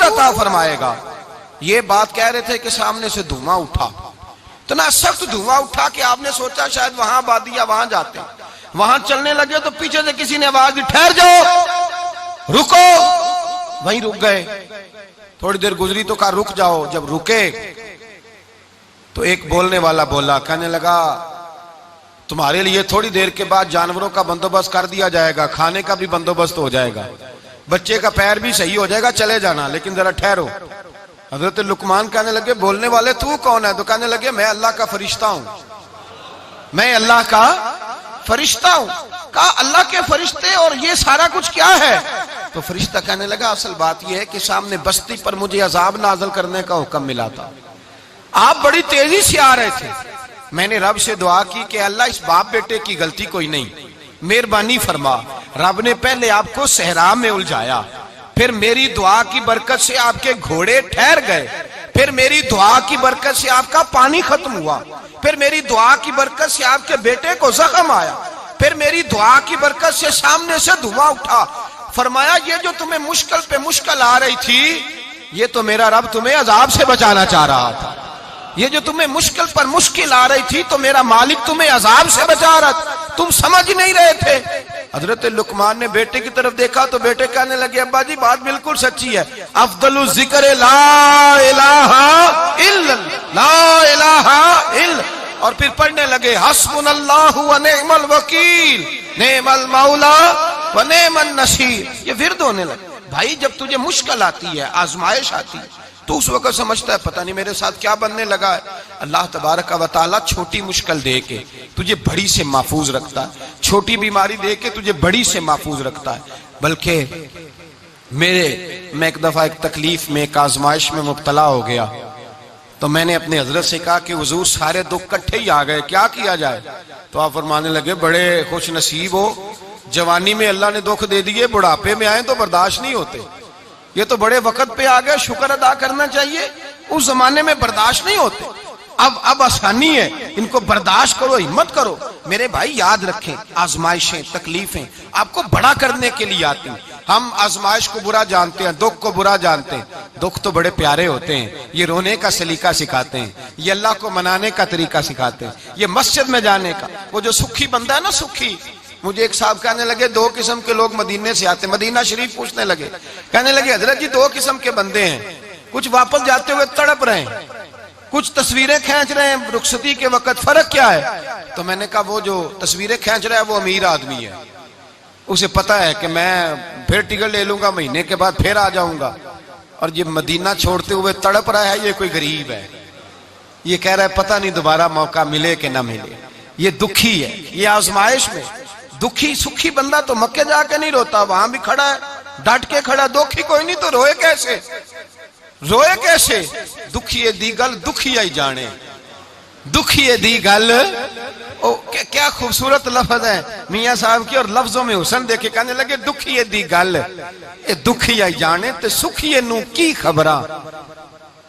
عطا فرمائے گا. یہ بات کہہ رہے تھے کہ سامنے سے دھواں اٹھا، اتنا سخت دھواں اٹھا کہ آپ نے سوچا شاید وہاں آبادی یا وہاں جاتے. وہاں چلنے لگے تو پیچھے سے کسی نے آواز دی ٹھہر جاؤ، رکو. وہیں رک گئے. تھوڑی دیر گزری تو کہا رک جاؤ. جب رکے تو ایک بولنے والا بولا، کہنے لگا تمہارے لیے تھوڑی دیر کے بعد جانوروں کا بندوبست کر دیا جائے گا، کھانے کا بھی بندوبست ہو جائے گا، بچے کا پیر بھی صحیح ہو جائے گا، چلے جانا لیکن ذرا ٹھہرو. حضرت لقمان کہنے لگے بولنے والے تو کون ہے؟ تو کہنے لگے میں اللہ کا فرشتہ ہوں، میں اللہ کا فرشتہ ہوں. کہا اللہ کے فرشتے اور یہ سارا کچھ کیا ہے؟ تو فرشتہ کہنے لگا اصل بات یہ ہے کہ سامنے بستی پر مجھے عذاب نازل کرنے کا حکم ملا تھا، آپ بڑی تیزی سے آ رہے تھے. میں نے رب سے دعا کی کہ اللہ اس باپ بیٹے کی غلطی کوئی نہیں، مہربانی فرما. رب نے پہلے آپ کو صحرا میں الجھایا، پھر میری دعا کی برکت سے آپ کے گھوڑے ٹھہر گئے، پھر میری دعا کی برکت سے آپ کا پانی ختم ہوا، پھر میری دعا کی برکت سے آپ کے بیٹے کو زخم آیا، پھر میری دعا کی برکت سے سامنے سے دھواں اٹھا. فرمایا یہ جو تمہیں مشکل پہ مشکل آ رہی تھی یہ تو میرا رب تمہیں عذاب سے بچانا چاہ رہا تھا. یہ جو تمہیں مشکل پر مشکل آ رہی تھی تو میرا مالک تمہیں عذاب سے بچا رہا تھا، تم سمجھ نہیں رہے تھے. حضرت لقمان نے بیٹے کی طرف دیکھا تو بیٹے کہنے لگے ابا جی بات بالکل سچی ہے، افضل الذکر لا الہ الا لا الہ الا. اور پھر پڑھنے لگے حسبنا اللہ و نعم الوکیل نعم المولا و نعم النصیر. یہ ورد ہونے لگے. بھائی جب تجھے مشکل آتی ہے، آزمائش آتی ہے، تو اس وقت سمجھتا ہے پتہ نہیں میرے ساتھ کیا بننے لگا ہے. اللہ تبارک و تعالی چھوٹی مشکل دے کے تجھے بڑی سے محفوظ رکھتا ہے, چھوٹی بیماری دے کے تجھے بڑی سے محفوظ رکھتا ہے. بلکہ میں ایک دفعہ ایک تکلیف میں, ایک آزمائش میں مبتلا ہو گیا, تو میں نے اپنے حضرت سے کہا کہ حضور سارے دکھ کٹھے ہی آ گئے, کیا کیا جائے؟ تو آپ فرمانے لگے بڑے خوش نصیب ہو, جوانی میں اللہ نے دکھ دے دیے, بڑھاپے میں آئے تو برداشت نہیں ہوتے. یہ تو بڑے وقت پہ آ گئے, شکر ادا کرنا چاہیے. اس زمانے میں برداشت نہیں ہوتے, اب آسانی ہے, ان کو برداشت کرو, ہمت کرو. میرے بھائی یاد رکھیں, آزمائشیں تکلیفیں آپ کو بڑا کرنے کے لیے آتی ہیں. ہم آزمائش کو برا جانتے ہیں, دکھ کو برا جانتے ہیں. دکھ تو بڑے پیارے ہوتے ہیں, یہ رونے کا سلیقہ سکھاتے ہیں, یہ اللہ کو منانے کا طریقہ سکھاتے ہیں, یہ مسجد میں جانے کا. وہ جو سکھی بندہ ہے نا, سکھی, مجھے ایک صاحب کہنے لگے 2 قسم کے لوگ مدینے سے آتے ہیں. مدینہ شریف پوچھنے لگے, کہنے لگے حضرت جی 2 قسم کے بندے ہیں, کچھ واپس جاتے ہوئے تڑپ رہے ہیں, کچھ تصویریں کھینچ رہے ہیں رخصتی کے وقت, فرق کیا ہے؟ تو میں نے کہا وہ جو تصویریں کھینچ رہا ہے وہ امیر آدمی ہے, اسے پتا ہے کہ میں پھر ٹکٹ لے لوں گا, مہینے کے بعد پھر آ جاؤں گا. اور یہ مدینہ چھوڑتے ہوئے تڑپ رہا ہے, یہ کوئی غریب ہے, یہ کہہ رہا ہے پتہ نہیں دوبارہ موقع ملے کہ نہ ملے. یہ دکھی ہے, یہ آزمائش میں دکھی. سکھی بندہ تو مکے جا کے نہیں روتا, وہاں بھی کھڑا ہے, ڈٹ کے کھڑا. دکھی کوئی نہیں تو روئے کیسے, روئے کیسے؟ دکھیے دی گل دکھیا ہی جانے, دکھیے دی گل. کیا خوبصورت لفظ ہے میاں صاحب کی, اور لفظوں میں حسن دیکھے. کہنے لگے دکھیے دی گل اے دکھیا ہی جانے, تے سکھیے نو کی خبراں,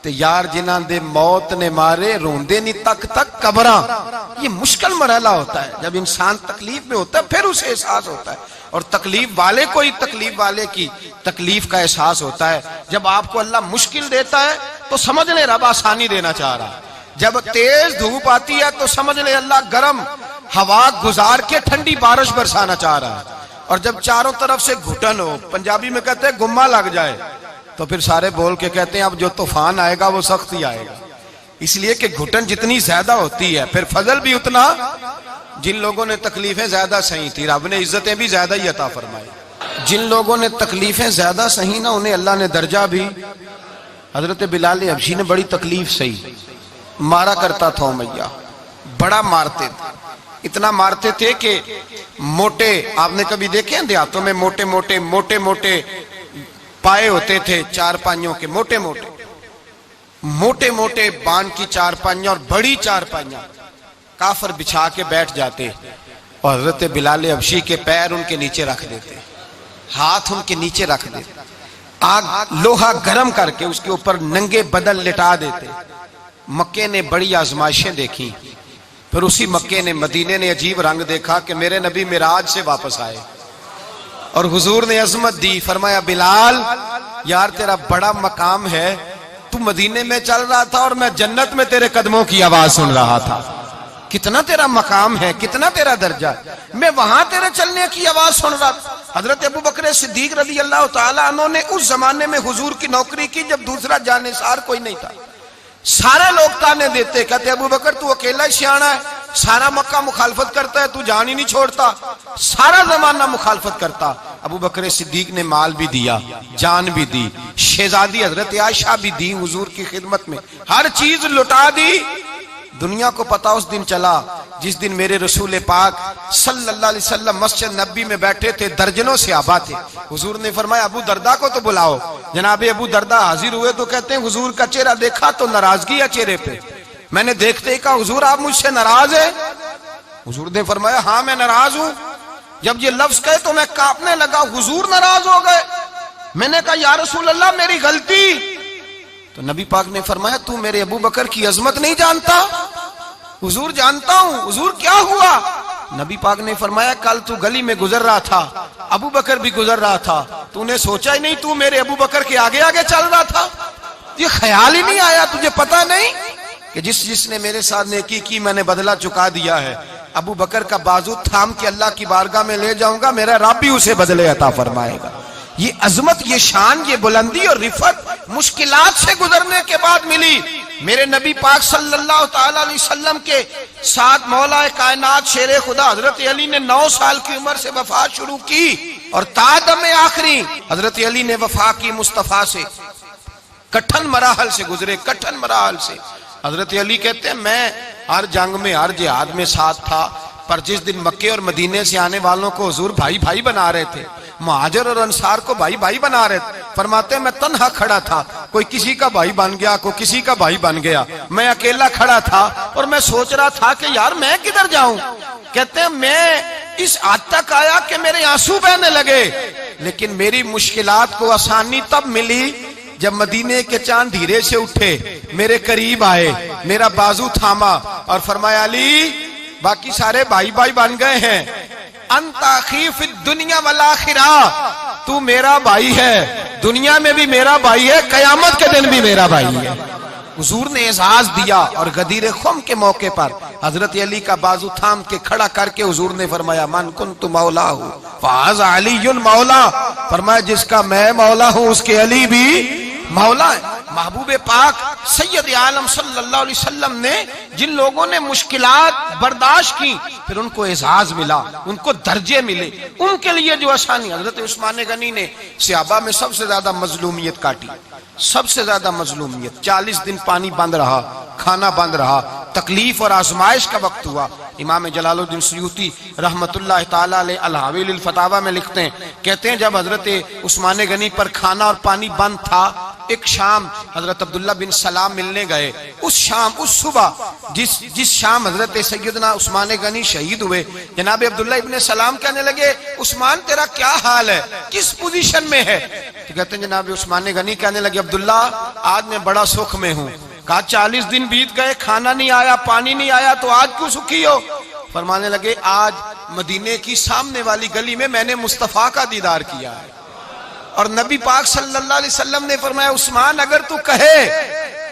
تے یار جنہاں دے موت نے مارے روندے نہیں تک تک قبراں. یہ مشکل مرحلہ ہوتا ہے, جب انسان تکلیف میں ہوتا ہے پھر اسے احساس ہوتا ہے. اور تکلیف والے کو ہی تکلیف والے کی تکلیف کا احساس ہوتا ہے. جب آپ کو اللہ مشکل دیتا ہے تو سمجھ لے رب آسانی دینا چاہ رہا ہے. جب تیز دھوپ آتی ہے تو سمجھ لے اللہ گرم ہوا گزار کے ٹھنڈی بارش برسانا چاہ رہا ہے. اور جب چاروں طرف سے گھٹن ہو, پنجابی میں کہتے ہیں گما لگ جائے, تو پھر سارے بول کے کہتے ہیں اب جو طوفان آئے گا وہ سخت ہی آئے گا. اس لیے کہ گھٹن جتنی زیادہ ہوتی ہے پھر فضل بھی اتنا. جن لوگوں نے تکلیفیں زیادہ سہی تھی رب نے عزتیں بھی زیادہ ہی عطا فرمائی. جن لوگوں نے تکلیفیں زیادہ سہی نا انہیں اللہ نے درجہ بھی. حضرت بلال حبشی نے بڑی تکلیف سہی, مارا کرتا تھا امیہ, بڑا مارتے تھے, اتنا مارتے تھے کہ موٹے, آپ نے کبھی دیکھے ہیں دیہاتوں میں موٹے موٹے پائے ہوتے تھے, 4 پائیوں کے, موٹے موٹے بان کی 4 پائیاں اور بڑی 4 پائیاں کافر بچھا کے بیٹھ جاتے, اور حضرت بلال حبشی کے پیر ان کے نیچے رکھ دیتے, ہاتھ ان کے نیچے رکھ دیتے, آگ لوہا گرم کر کے اس کے اوپر ننگے بدن لٹا دیتے. مکے نے بڑی آزمائشیں دیکھی, پھر اسی مکے نے مدینے نے عجیب رنگ دیکھا کہ میرے نبی معراج سے واپس آئے, اور حضور نے عظمت دی. فرمایا بلال یار تیرا بڑا مقام ہے, تو مدینے میں چل رہا تھا اور میں جنت میں تیرے قدموں کی آواز سن رہا تھا. کتنا تیرا مقام ہے, کتنا تیرا درجہ, میں وہاں تیرے چلنے کی آواز سن رہا تھا. حضرت ابو بکر صدیق رضی اللہ تعالیٰ عنہ نے اس زمانے میں حضور کی نوکری کی جب دوسرا جانثار کوئی نہیں تھا. سارے لوگ تانے دیتے, کہتے ابو بکر تو اکیلا ہی سیاںا ہے, سارا مکہ مخالفت کرتا ہے, تو جان ہی نہیں چھوڑتا, سارا زمانہ مخالفت کرتا. ابو بکر صدیق نے مال بھی دیا, جان بھی دی, شہزادی حضرت عائشہ بھی دی, حضور کی خدمت میں ہر چیز لٹا دی. دنیا کو پتا اس دن چلا جس دن میرے رسول پاک صلی اللہ علیہ وسلم مسجد نبی میں بیٹھے تھے, درجنوں صحابہ تھے. حضور نے فرمایا ابو دردہ کو تو بلاؤ. جناب ابو دردہ حاضر ہوئے تو کہتے ہیں حضور کا چہرہ دیکھا تو ناراضگی ہے چہرے پہ. میں نے دیکھتے ہی کہا حضور آپ مجھ سے ناراض ہیں؟ حضور نے فرمایا ہاں میں ناراض ہوں. جب یہ لفظ کہے تو میں کانپنے لگا, حضور ناراض ہو گئے. میں نے کہا یا رسول اللہ میری غلطی. تو نبی پاک نے فرمایا تو میرے ابو بکر کی عظمت نہیں جانتا؟ حضور جانتا ہوں. حضور کیا ہوا؟ نبی پاک نے فرمایا کل تو گلی میں گزر رہا تھا, ابو بکر بھی گزر رہا تھا, تو نے سوچا ہی نہیں تو میرے ابو بکر کے آگے آگے چل رہا تھا؟ یہ خیال ہی نہیں آیا, تجھے پتا نہیں کہ جس نے میرے ساتھ نیکی کی میں نے بدلہ چکا دیا ہے. ابو بکر کا بازو تھام کے اللہ کی بارگاہ میں لے جاؤں گا, میرا رب بھی اسے بدلے عطا فرمائے گا. یہ عظمت, یہ شان, یہ بلندی اور رفعت مشکلات سے گزرنے کے بعد ملی. میرے نبی پاک صلی اللہ تعالیٰ علیہ وسلم کے ساتھ مولا کائنات شیر خدا حضرت علی نے 9 سال کی عمر سے وفات شروع کی, اور تا دم آخری حضرت علی نے وفا کی مصطفیٰ سے. کٹھن مراحل سے گزرے، کٹھن مراحل سے۔ حضرت علی کہتے ہیں میں ہر جنگ میں، ہر جہاد میں ساتھ تھا، پر جس دن مکے اور مدینے سے آنے والوں کو حضور بھائی بھائی بنا رہے تھے، مہاجر اور انصار کو بھائی بھائی بنا رہے تھے، فرماتے ہیں میں تنہا کھڑا تھا، کوئی کسی کا بھائی بن گیا، کوئی کسی کا بھائی بن گیا، میں اکیلا کھڑا تھا اور میں سوچ رہا تھا کہ یار میں کدھر جاؤں۔ کہتے ہیں میں اس حد تک آیا کہ میرے آنسو بہنے لگے، لیکن میری مشکلات کو آسانی تب ملی جب مدینے کے چاند دھیرے سے اٹھے، میرے قریب آئے، میرا بازو تھاما اور فرمایا علی باقی سارے بھائی بھائی بن گئے ہیں، انت اخی فی الدنیا والآخرہ، تو میرا بھائی ہے، دنیا میں بھی میرا بھائی ہے، قیامت کے دن بھی میرا بھائی ہے۔ حضور نے اعزاز دیا اور غدیر خم کے موقع پر حضرت علی کا بازو تھام کے کھڑا کر کے حضور نے فرمایا من کنت مولا ہوں فہذا علی مولا، فرمایا جس کا میں مولا ہوں اس کے علی بھی مولا ہے۔ محبوب پاک سید عالم صلی اللہ علیہ وسلم نے جن لوگوں نے مشکلات برداشت کی پھر ان کو اعزاز ملا، ان کو درجے ملے، ان کے لیے جو آسانی۔ حضرت عثمان غنی نے صحابہ میں سب سے زیادہ مظلومیت کاٹی، سب سے زیادہ مظلومیت، 40 دن پانی بند رہا، کھانا بند رہا، تکلیف اور آزمائش کا وقت ہوا۔ امام جلال الدین سیوطی رحمت اللہ تعالی علیہ الحاویل الفتاوی میں لکھتے ہیں، کہتے ہیں جب حضرت عثمان غنی پر کھانا اور پانی بند تھا، ایک شام حضرت عبداللہ بن سلام ملنے گئے، اس شام، اس صبح جس شام حضرت سیدنا عثمان غنی شہید ہوئے، جناب عبداللہ ابن سلام کہنے لگے عثمان تیرا کیا حال ہے، کس پوزیشن میں ہے؟ تو کہتے ہیں جناب عثمان غنی کہنے لگے عبداللہ آج میں بڑا سکھ میں ہوں۔ کہا 40 دن بیت گئے، کھانا نہیں آیا، پانی نہیں آیا، تو آج کیوں سکھی ہو؟ فرمانے لگے آج مدینے کی سامنے والی گلی میں میں نے مصطفیٰ کا دیدار کیا ہے، اور نبی پاک صلی اللہ علیہ وسلم نے فرمایا عثمان اگر تو کہے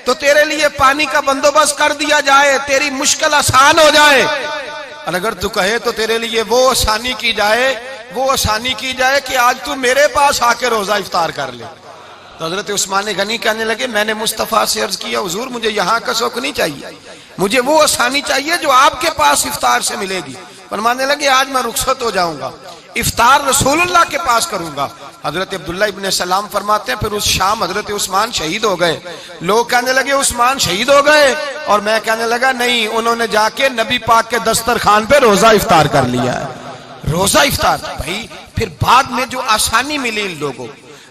تو تیرے لیے پانی کا بندوبست کر دیا جائے، تیری مشکل آسان ہو جائے، اور اگر تو کہے تو تیرے لیے وہ آسانی کی جائے کہ آج تو میرے پاس آ کے روزہ افطار کر لے۔ تو حضرت عثمان غنی کہنے لگے میں نے مصطفیٰ سے عرض کیا حضور مجھے یہاں کا سوک نہیں چاہیے، مجھے وہ آسانی چاہیے جو آپ کے پاس افطار سے ملے گی۔ فرمانے لگے آج میں رخصت ہو جاؤں گا، افطار رسول اللہ کے پاس کروں گا۔ حضرت عبداللہ ابن سلام فرماتے ہیں پھر اس شام حضرت عثمان شہید ہو گئے۔ لوگ کہنے لگے عثمان شہید ہو گئے، اور میں کہنے لگا نہیں، انہوں نے جا کے نبی پاک کے دسترخوان پہ روزہ افطار کر لیا ہے، روزہ افطار۔ بھائی پھر بعد میں جو آسانی ملی ان لوگوں،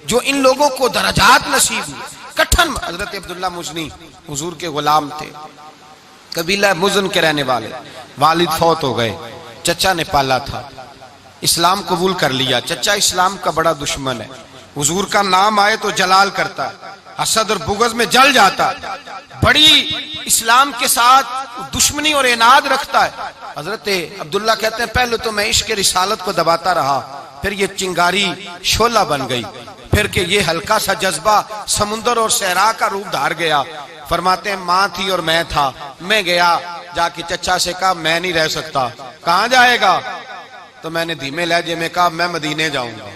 جو ان لوگوں کو درجات نصیب ہوئے، کٹھن۔ حضرت عبداللہ مزنی حضور کے غلام تھے، قبیلہ مزن کے رہنے والے، والد فوت ہو گئے، چچا نے پالا تھا، اسلام قبول کر لیا۔ چچا اسلام کا بڑا دشمن ہے، حضور کا نام آئے تو جلال کرتا ہے، حسد اور بغض میں جل جاتا ہے، بڑی اسلام کے ساتھ دشمنی اور عناد رکھتا ہے۔ حضرت عبداللہ کہتے ہیں پہلے تو میں عشق رسالت کو دباتا رہا، پھر یہ چنگاری شعلہ بن گئی، پھر کہ یہ ہلکا سا جذبہ سمندر اور صحرا کا روپ دھار گیا۔ فرماتے ہیں ماں تھی اور میں تھا، میں گیا جا کے چچا سے کہا میں نہیں رہ سکتا۔ کہاں جائے گا؟ تو میں نے دھیمے لہجے میں کہا میں مدینے جاؤں گا،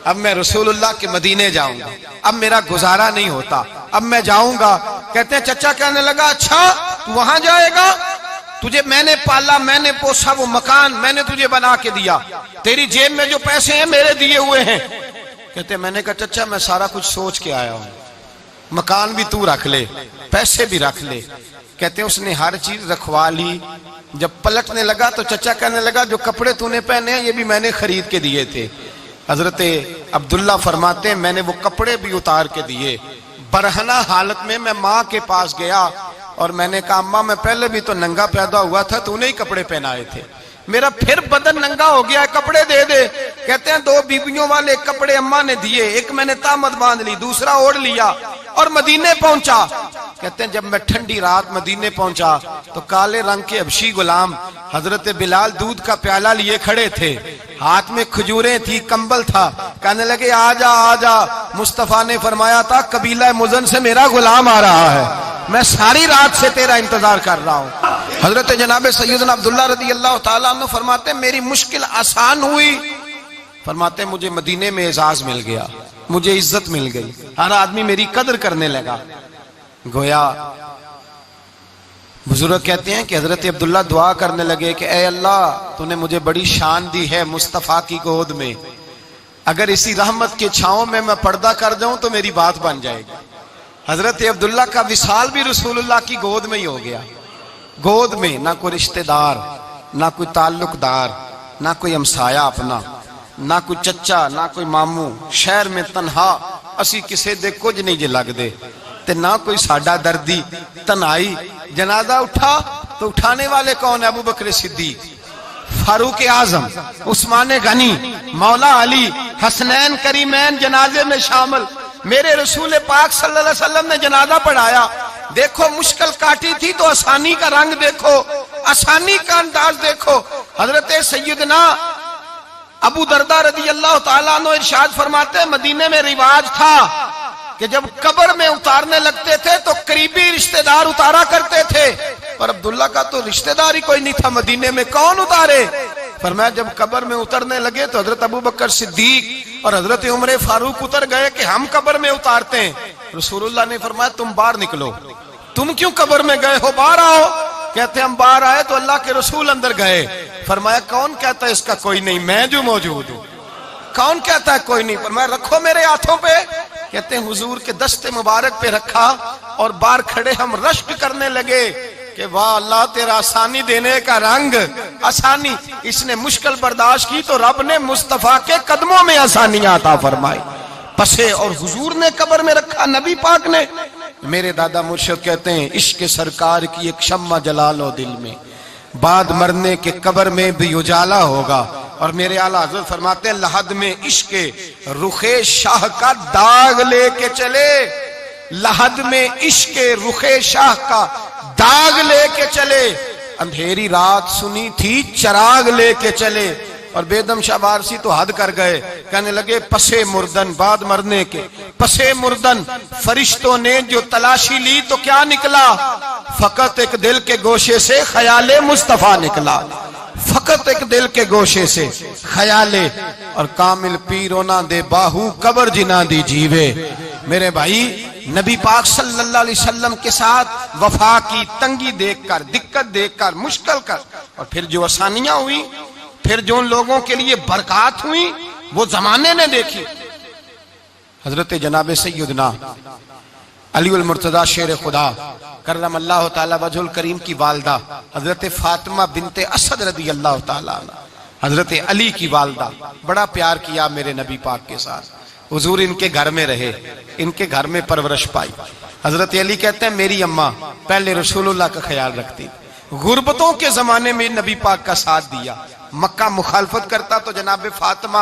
اب میں رسول اللہ کے مدینے جاؤں گا، اب میرا گزارا نہیں ہوتا، اب میں جاؤں گا۔ کہتے ہیں چچا کہنے لگا اچھا تو وہاں جائے گا، تجھے میں نے پالا، میں نے پوسا، وہ مکان میں نے تجھے بنا کے دیا، تیری جیب میں جو پیسے ہیں میرے دیے ہوئے ہیں۔ کہتے ہیں میں نے کہا چچا میں سارا کچھ سوچ کے آیا ہوں، مکان بھی تو رکھ لے، پیسے بھی رکھ لے۔ کہتے ہیں اس نے ہر چیز رکھوا لی۔ جب پلٹنے لگا تو چچا کہنے لگا جو کپڑے تو نے پہنے ہیں یہ بھی میں نے خرید کے دیے تھے۔ حضرت عبداللہ فرماتے ہیں میں نے وہ کپڑے بھی اتار کے دیے، برہنہ حالت میں میں ماں کے پاس گیا اور میں نے کہا اماں میں پہلے بھی تو ننگا پیدا ہوا تھا، تو نے ہی کپڑے پہنائے تھے، میرا پھر بدن ننگا ہو گیا ہے، کپڑے دے دے۔ کہتے ہیں 2 بیویوں والے کپڑے اماں نے دیے، ایک میں نے تامت باندھ لی، دوسرا اوڑھ لیا اور مدینے پہنچا۔ کہتے ہیں جب میں ٹھنڈی رات مدینے پہنچا تو کالے رنگ کے حبشی غلام حضرت بلال دودھ کا پیالہ لیے کھڑے تھے، ہاتھ میں کھجوریں تھی، کمبل تھا، کہنے لگے آجا آجا، مصطفیٰ نے فرمایا تھا قبیلہ مزن سے میرا غلام آ رہا ہے، میں ساری رات سے تیرا انتظار کر رہا ہوں۔ حضرت جناب سیدنا عبداللہ رضی اللہ تعالیٰ عنہ فرماتے ہیں میری مشکل آسان ہوئی، فرماتے ہیں مجھے مدینے میں اعزاز مل گیا، مجھے عزت مل گئی، ہر آدمی میری قدر کرنے لگا۔ گویا بزرگ کہتے ہیں کہ حضرت عبداللہ دعا کرنے لگے کہ اے اللہ تو نے مجھے بڑی شان دی ہے مصطفیٰ کی گود میں، اگر اسی رحمت کے چھاؤں میں پردہ کر جاؤں تو میری بات بن جائے گی۔ حضرت عبداللہ کا وصال بھی رسول اللہ کی گود میں ہی ہو گیا. گود میں نہ کوئی رشتہ دار، نہ کوئی تعلق دار، نہ کوئی ہمسایا اپنا، نہ کوئی چچا، نہ کوئی ماموں. شہر میں تنہا اسی کسے دے کچھ نہیں جے لگ دے تے نہ کوئی ساڈا دردی. تنہائی. جنازہ اٹھا تو اٹھانے والے کون؟ ابو بکر صدیق، فاروق اعظم، عثمان غنی، مولا علی، حسنین کریمین جنازے میں شامل. میرے رسول پاک صلی اللہ علیہ وسلم نے جنازہ پڑھایا. دیکھو مشکل کاٹی تھی تو آسانی کا رنگ دیکھو، آسانی کا انداز دیکھو. حضرت سیدنا ابو دردہ رضی اللہ تعالیٰ عنہ ارشاد فرماتے ہیں مدینے میں رواج تھا کہ جب قبر میں اتارنے لگتے تھے تو قریبی رشتہ دار اتارا کرتے تھے، اور عبداللہ کا تو رشتہ دار ہی کوئی نہیں تھا مدینے میں، کون اتارے؟ فرمایا جب قبر میں اترنے لگے تو حضرت ابو بکر صدیق اور حضرت عمر فاروق اتر گئے کہ ہم قبر میں اتارتے ہیں. رسول اللہ نے فرمایا تم باہر نکلو. تم کیوں قبر میں گئے ہو؟ باہر آؤ. کہتے ہم باہر آئے تو اللہ کے رسول اندر گئے. فرمایا کون کہتا ہے اس کا کوئی نہیں، میں جو موجود ہوں. کون کہتا ہے کوئی نہیں؟ فرمایا رکھو میرے ہاتھوں پہ. کہتے ہیں حضور کے دست مبارک پہ رکھا اور باہر کھڑے ہم رشک کرنے لگے کہ واہ اللہ تیرا آسانی دینے کا رنگ. آسانی اس نے مشکل برداشت کی تو رب نے مصطفیٰ کے قدموں میں آسانیاں عطا فرمائی. پسے اور حضور نے قبر میں رکھا، نبی پاک نے. میرے دادا مرشد کہتے ہیں عشق سرکار کی ایک شمع جلا لو دل میں، بعد مرنے کے قبر میں بھی اجالا ہوگا. اور میرے اعلیٰ حضرت فرماتے ہیں لحد میں عشق رخ شاہ کا داغ لے کے چلے. لحد میں عشق رخ شاہ کا داغ لے کے چلے. اندھیری رات سنی تھی چراغ لے کے چلے. اور بیدم شاہ بارسی تو حد کر گئے، کہنے لگے پسے مردن، بعد مرنے کے پسے مردن فرشتوں نے جو تلاشی لی تو کیا نکلا؟ فقط ایک دل کے گوشے سے خیال مصطفیٰ نکلا. فقط ایک دل کے گوشے سے خیال. اور کامل پیرو نہ دے باہو قبر جنا دی جیوے. میرے بھائی نبی پاک صلی اللہ علیہ وسلم کے ساتھ وفا کی تنگی دیکھ کر، دقت دیکھ کر، مشکل کر، اور پھر جو آسانیاں ہوئی، پھر جو ان لوگوں کے لیے برکات ہوئی وہ زمانے نے دیکھی. حضرت جناب سیدنا علی المرتضی شیر خدا کرم اللہ تعالی وجہ الکریم کی والدہ حضرت فاطمہ بنت اسد رضی اللہ تعالی عنہ، حضرت علی کی والدہ، بڑا پیار کیا میرے نبی پاک کے ساتھ. حضور ان کے گھر میں رہے، ان کے گھر میں پرورش پائی. حضرت علی کہتے ہیں میری اماں پہلے رسول اللہ کا خیال رکھتی، غربتوں کے زمانے میں نبی پاک کا ساتھ دیا. مکہ مخالفت کرتا تو جناب فاطمہ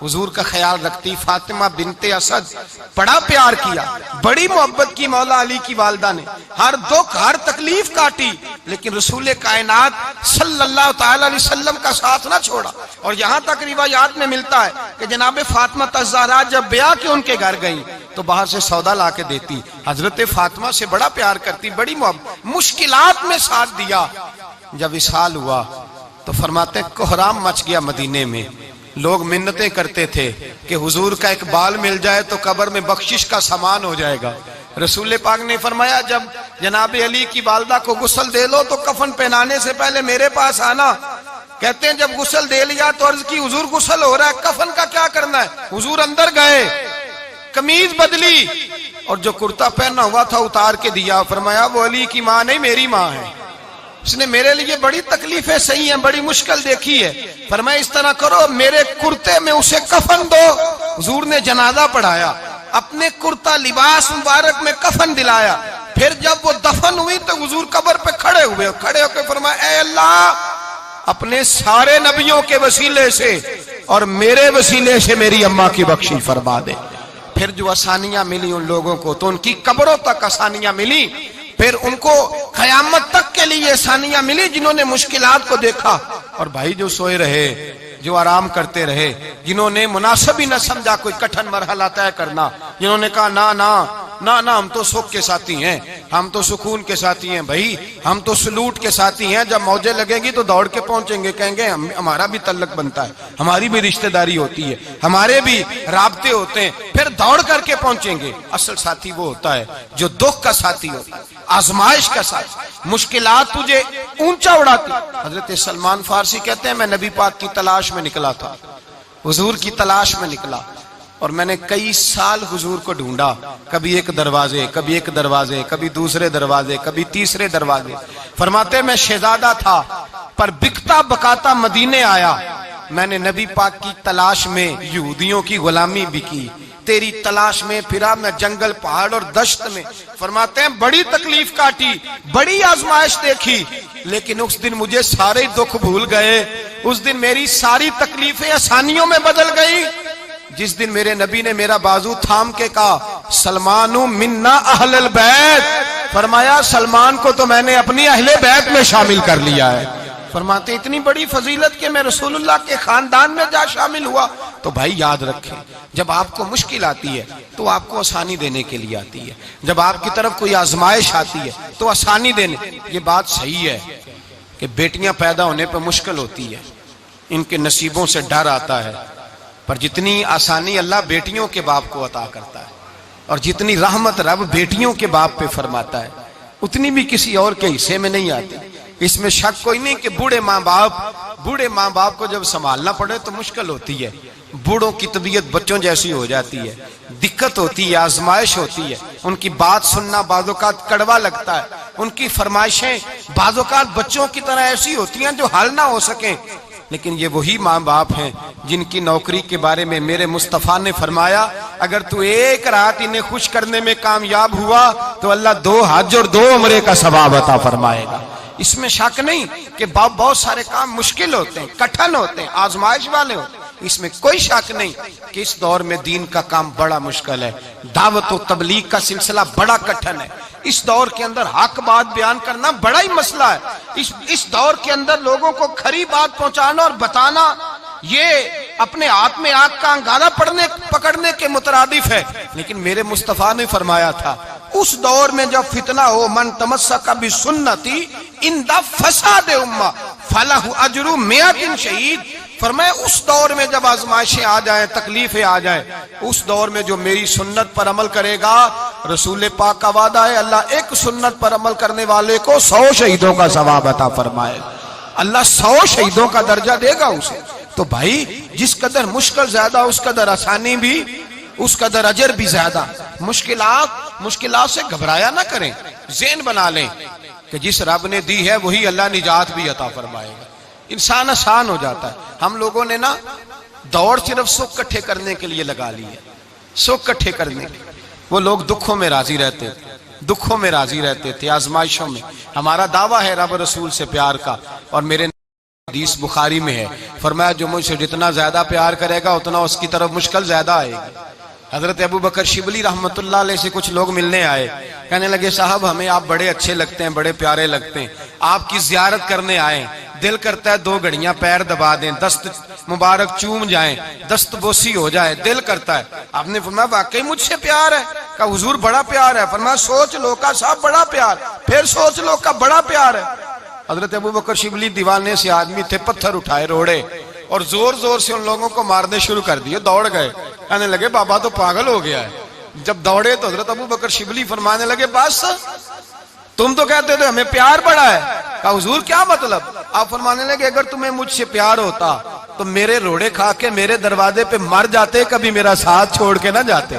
حضور کا خیال رکھتی. فاطمہ بنت اسد بڑا پیار کیا، بڑی محبت کی مولا علی کی والدہ نے. ہر دکھ ہر تکلیف کاٹی، لیکن رسول کائنات صلی اللہ تعالی علیہ وسلم کا ساتھ نہ چھوڑا. اور یہاں تک روایات میں ملتا ہے کہ جناب فاطمہ الزہرا جب بیعہ کے ان کے گھر گئی تو باہر سے سودا لا کے دیتی. حضرت فاطمہ سے بڑا پیار کرتی، بڑی محبت، مشکلات میں ساتھ دیا. جب وصال ہوا تو فرماتے کوہرام مچ گیا مدینے میں. لوگ منتیں کرتے تھے کہ حضور کا ایک بال مل جائے تو قبر میں بخشش کا سامان ہو جائے گا. رسول پاک نے فرمایا جب جناب علی کی والدہ کو غسل دے لو تو کفن پہنانے سے پہلے میرے پاس آنا. کہتے ہیں جب غسل دے لیا تو عرض کی حضور غسل ہو رہا ہے، کفن کا کیا کرنا ہے؟ حضور اندر گئے، قمیض بدلی اور جو کرتا پہنا ہوا تھا اتار کے دیا. فرمایا وہ علی کی ماں نہیں میری ماں ہے، اس نے میرے لیے بڑی تکلیفیں سہی ہیں، بڑی مشکل دیکھی ہے. فرمایا اس طرح کرو میرے کرتے میں اسے کفن دو. حضور نے جنازہ پڑھایا، اپنے کرتا لباس مبارک میں کفن دلایا. پھر جب وہ دفن ہوئی تو حضور قبر پہ کھڑے ہوئے، کھڑے ہو کے فرمایا اے اللہ اپنے سارے نبیوں کے وسیلے سے اور میرے وسیلے سے میری اماں کی بخشش فرما دے. پھر جو آسانیاں ملی ان لوگوں کو تو ان کی قبروں تک آسانیاں ملی. پھر ان کو قیامت تک کے لیے آسانیاں ملی جنہوں نے مشکلات کو دیکھا. اور بھائی جو سوئے رہے، جو آرام کرتے رہے، جنہوں نے مناسب ہی نہ سمجھا کوئی کٹھن مرحلہ طے کرنا، جنہوں نے کہا نا نا نا نا ہم تو سکھ کے ساتھی ہیں، ہم تو سکون کے ساتھی ہیں، بھائی ہم تو سلوٹ کے ساتھی ہیں. جب موجیں لگیں گی تو دوڑ کے پہنچیں گے، کہیں گے ہمارا بھی تعلق بنتا ہے، ہماری بھی رشتہ داری ہوتی ہے، ہمارے بھی رابطے ہوتے ہیں، پھر دوڑ کر کے پہنچیں گے. اصل ساتھی وہ ہوتا ہے جو دکھ کا ساتھی ہوتا ہے، آزمائش کا ساتھ، مشکلات تجھے اونچا اڑاتی. حضرت سلمان فارسی کہتے ہیں میں نبی پاک کی تلاش میں نکلا تھا، حضور کی تلاش میں نکلا. اور میں نے کئی سال حضور کو ڈھونڈا، کبھی ایک دروازے، کبھی ایک دروازے، کبھی دوسرے دروازے، کبھی تیسرے دروازے۔ فرماتے میں شہزادہ تھا پر بکتا بکاتا مدینے آیا، میں نے نبی پاک کی تلاش میں یہودیوں کی غلامی بھی کی، تیری تلاش میں پھرا میں جنگل پہاڑ اور دشت میں۔ فرماتے ہیں بڑی تکلیف کاٹی، بڑی آزمائش دیکھی، لیکن اس دن مجھے سارے دکھ بھول گئے، اس دن میری ساری تکلیفیں آسانیوں میں بدل گئی جس دن میرے نبی نے میرا بازو تھام کے کہا سلمانو منا اہل البیت، فرمایا سلمان کو تو میں نے اپنی اہل بیت میں شامل کر لیا ہے۔ فرماتے اتنی بڑی فضیلت کہ میں رسول اللہ کے خاندان میں جا شامل ہوا۔ تو بھائی یاد رکھیں، جب آپ کو مشکل آتی ہے تو آپ کو آسانی دینے کے لیے آتی ہے، جب آپ کی طرف کوئی آزمائش آتی ہے تو آسانی دینے۔ یہ بات صحیح ہے کہ بیٹیاں پیدا ہونے پہ مشکل ہوتی ہے، ان کے نصیبوں سے ڈر آتا ہے، پر جتنی آسانی اللہ بیٹیوں کے باپ کو عطا کرتا ہے اور جتنی رحمت رب بیٹیوں کے باپ پہ فرماتا ہے اتنی بھی کسی اور کے حصے میں نہیں آتی۔ اس میں شک کوئی نہیں کہ بوڑھے ماں باپ کو جب سنبھالنا پڑے تو مشکل ہوتی ہے، بوڑھوں کی طبیعت بچوں جیسی ہو جاتی ہے، دقت ہوتی ہے، آزمائش ہوتی ہے، ان کی بات سننا بعض اوقات کڑوا لگتا ہے، ان کی فرمائشیں بعض اوقات بچوں کی طرح ایسی ہوتی ہیں جو حل نہ ہو سکیں، لیکن یہ وہی ماں باپ ہیں جن کی نوکری کے بارے میں میرے مصطفیٰ نے فرمایا اگر تو ایک رات انہیں خوش کرنے میں کامیاب ہوا تو اللہ 2 حج اور 2 عمرے کا ثواب عطا فرمائے گا۔ اس میں شک نہیں کہ بہت سارے کام مشکل ہوتے ہیں، کٹھن ہوتے ہیں، آزمائش والے ہوتے ہیں، اس میں کوئی شک نہیں کہ اس دور میں دین کا کام بڑا مشکل ہے، دعوت و تبلیغ کا سلسلہ بڑا کٹھن ہے، اس دور کے اندر حق بات بیان کرنا بڑا ہی مسئلہ ہے، اس دور کے اندر لوگوں کو کھری بات پہنچانا اور بتانا یہ اپنے ہاتھ میں آگ کا انگارہ پکڑنے کے مترادف ہے۔ لیکن میرے مصطفیٰ نے فرمایا تھا اس دور میں جب فتنہ ہو من تمسک بسنتی عند فساد امہ فلہ اجر 100 شہید، فرمایا اس دور میں جب آزمائشیں آ جائیں، تکلیفیں آ جائیں، اس دور میں جو میری سنت پر عمل کرے گا، رسول پاک کا وعدہ ہے اللہ ایک سنت پر عمل کرنے والے کو 100 شہیدوں کا ثواب عطا فرمائے، اللہ 100 شہیدوں کا درجہ دے گا اسے۔ تو بھائی جس قدر مشکل زیادہ اس قدر آسانی بھی، اس قدر اجر بھی زیادہ۔ مشکلات سے گھبرایا نہ کریں، ذہن بنا لیں کہ جس رب نے دی ہے وہی اللہ نجات بھی عطا فرمائے گا، انسان آسان ہو جاتا ہے۔ ہم لوگوں نے نا دوڑ صرف سکھ کٹھے کرنے کے لیے لگا لی ہے، سکھ کٹھے کرنے کے لیے۔ وہ لوگ دکھوں میں راضی رہتے تھے، آزمائشوں میں۔ ہمارا دعویٰ ہے رب رسول سے پیار کا، اور میرے حدیث بخاری میں ہے فرمایا جو مجھ سے جتنا زیادہ پیار کرے گا اتنا اس کی طرف مشکل زیادہ آئے گی۔ حضرت ابو بکر شبلی رحمت اللہ علیہ سے کچھ لوگ ملنے آئے، کہنے لگے صاحب ہمیں آپ بڑے اچھے لگتے ہیں، بڑے پیارے لگتے ہیں، آپ کی زیارت کرنے آئے، دل کرتا ہے 2 گھڑیاں پیر دبا دیں، دست مبارک چوم جائیں، دست بوسی ہو جائے، دل کرتا ہے۔ آپ نے فرمایا واقعی مجھ سے پیار ہے؟ کہا حضور بڑا پیار ہے۔ فرمایا سوچ لو کا صاحب بڑا پیار، پھر سوچ لو کا بڑا پیار ہے۔ حضرت ابو بکر شبلی دیوانے سے آدمی تھے، پتھر اٹھائے روڑے اور زور زور سے ان لوگوں کو مارنے شروع کر دیے، دوڑ گئے، کہنے لگے بابا تو پاگل ہو گیا ہے۔ جب دوڑے تو حضرت ابو بکر شبلی فرمانے لگے بس تم تو کہتے تھے ہمیں پیار بڑا ہے۔ کہا حضور کیا مطلب؟ آپ فرمانے لگے اگر تمہیں مجھ سے پیار ہوتا تو میرے روڑے کھا کے میرے دروازے پہ مر جاتے، کبھی میرا ساتھ چھوڑ کے نہ جاتے۔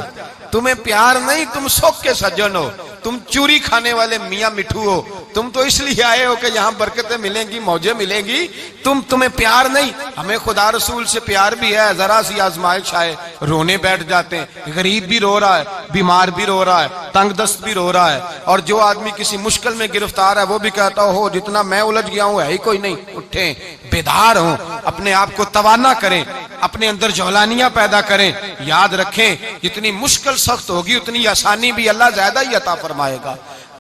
تمہیں پیار نہیں، تم سکھ کے سجن ہو، تم چوری کھانے والے میاں مٹھو ہو، تم تو اس لیے آئے ہو کہ یہاں برکتیں ملیں گی، موجیں ملیں گی، تمہیں پیار نہیں۔ ہمیں خدا رسول سے پیار بھی ہے، ذرا سی آزمائش آئے رونے بیٹھ جاتے ہیں، غریب بھی رو رہا ہے، بیمار بھی رو رہا ہے، تنگ دست بھی رو رہا ہے، اور جو آدمی کسی مشکل میں گرفتار ہے وہ بھی کہتا ہو جتنا میں الجھ گیا ہوں ہے ہی کوئی نہیں۔ اٹھیں، بیدار ہوں، اپنے آپ کو توانا کریں، اپنے اندر جولانیاں پیدا کریں۔ یاد رکھیں جتنی مشکل سخت ہوگی اتنی آسانی بھی اللہ زیادہ ہی عطا فرمائے گا۔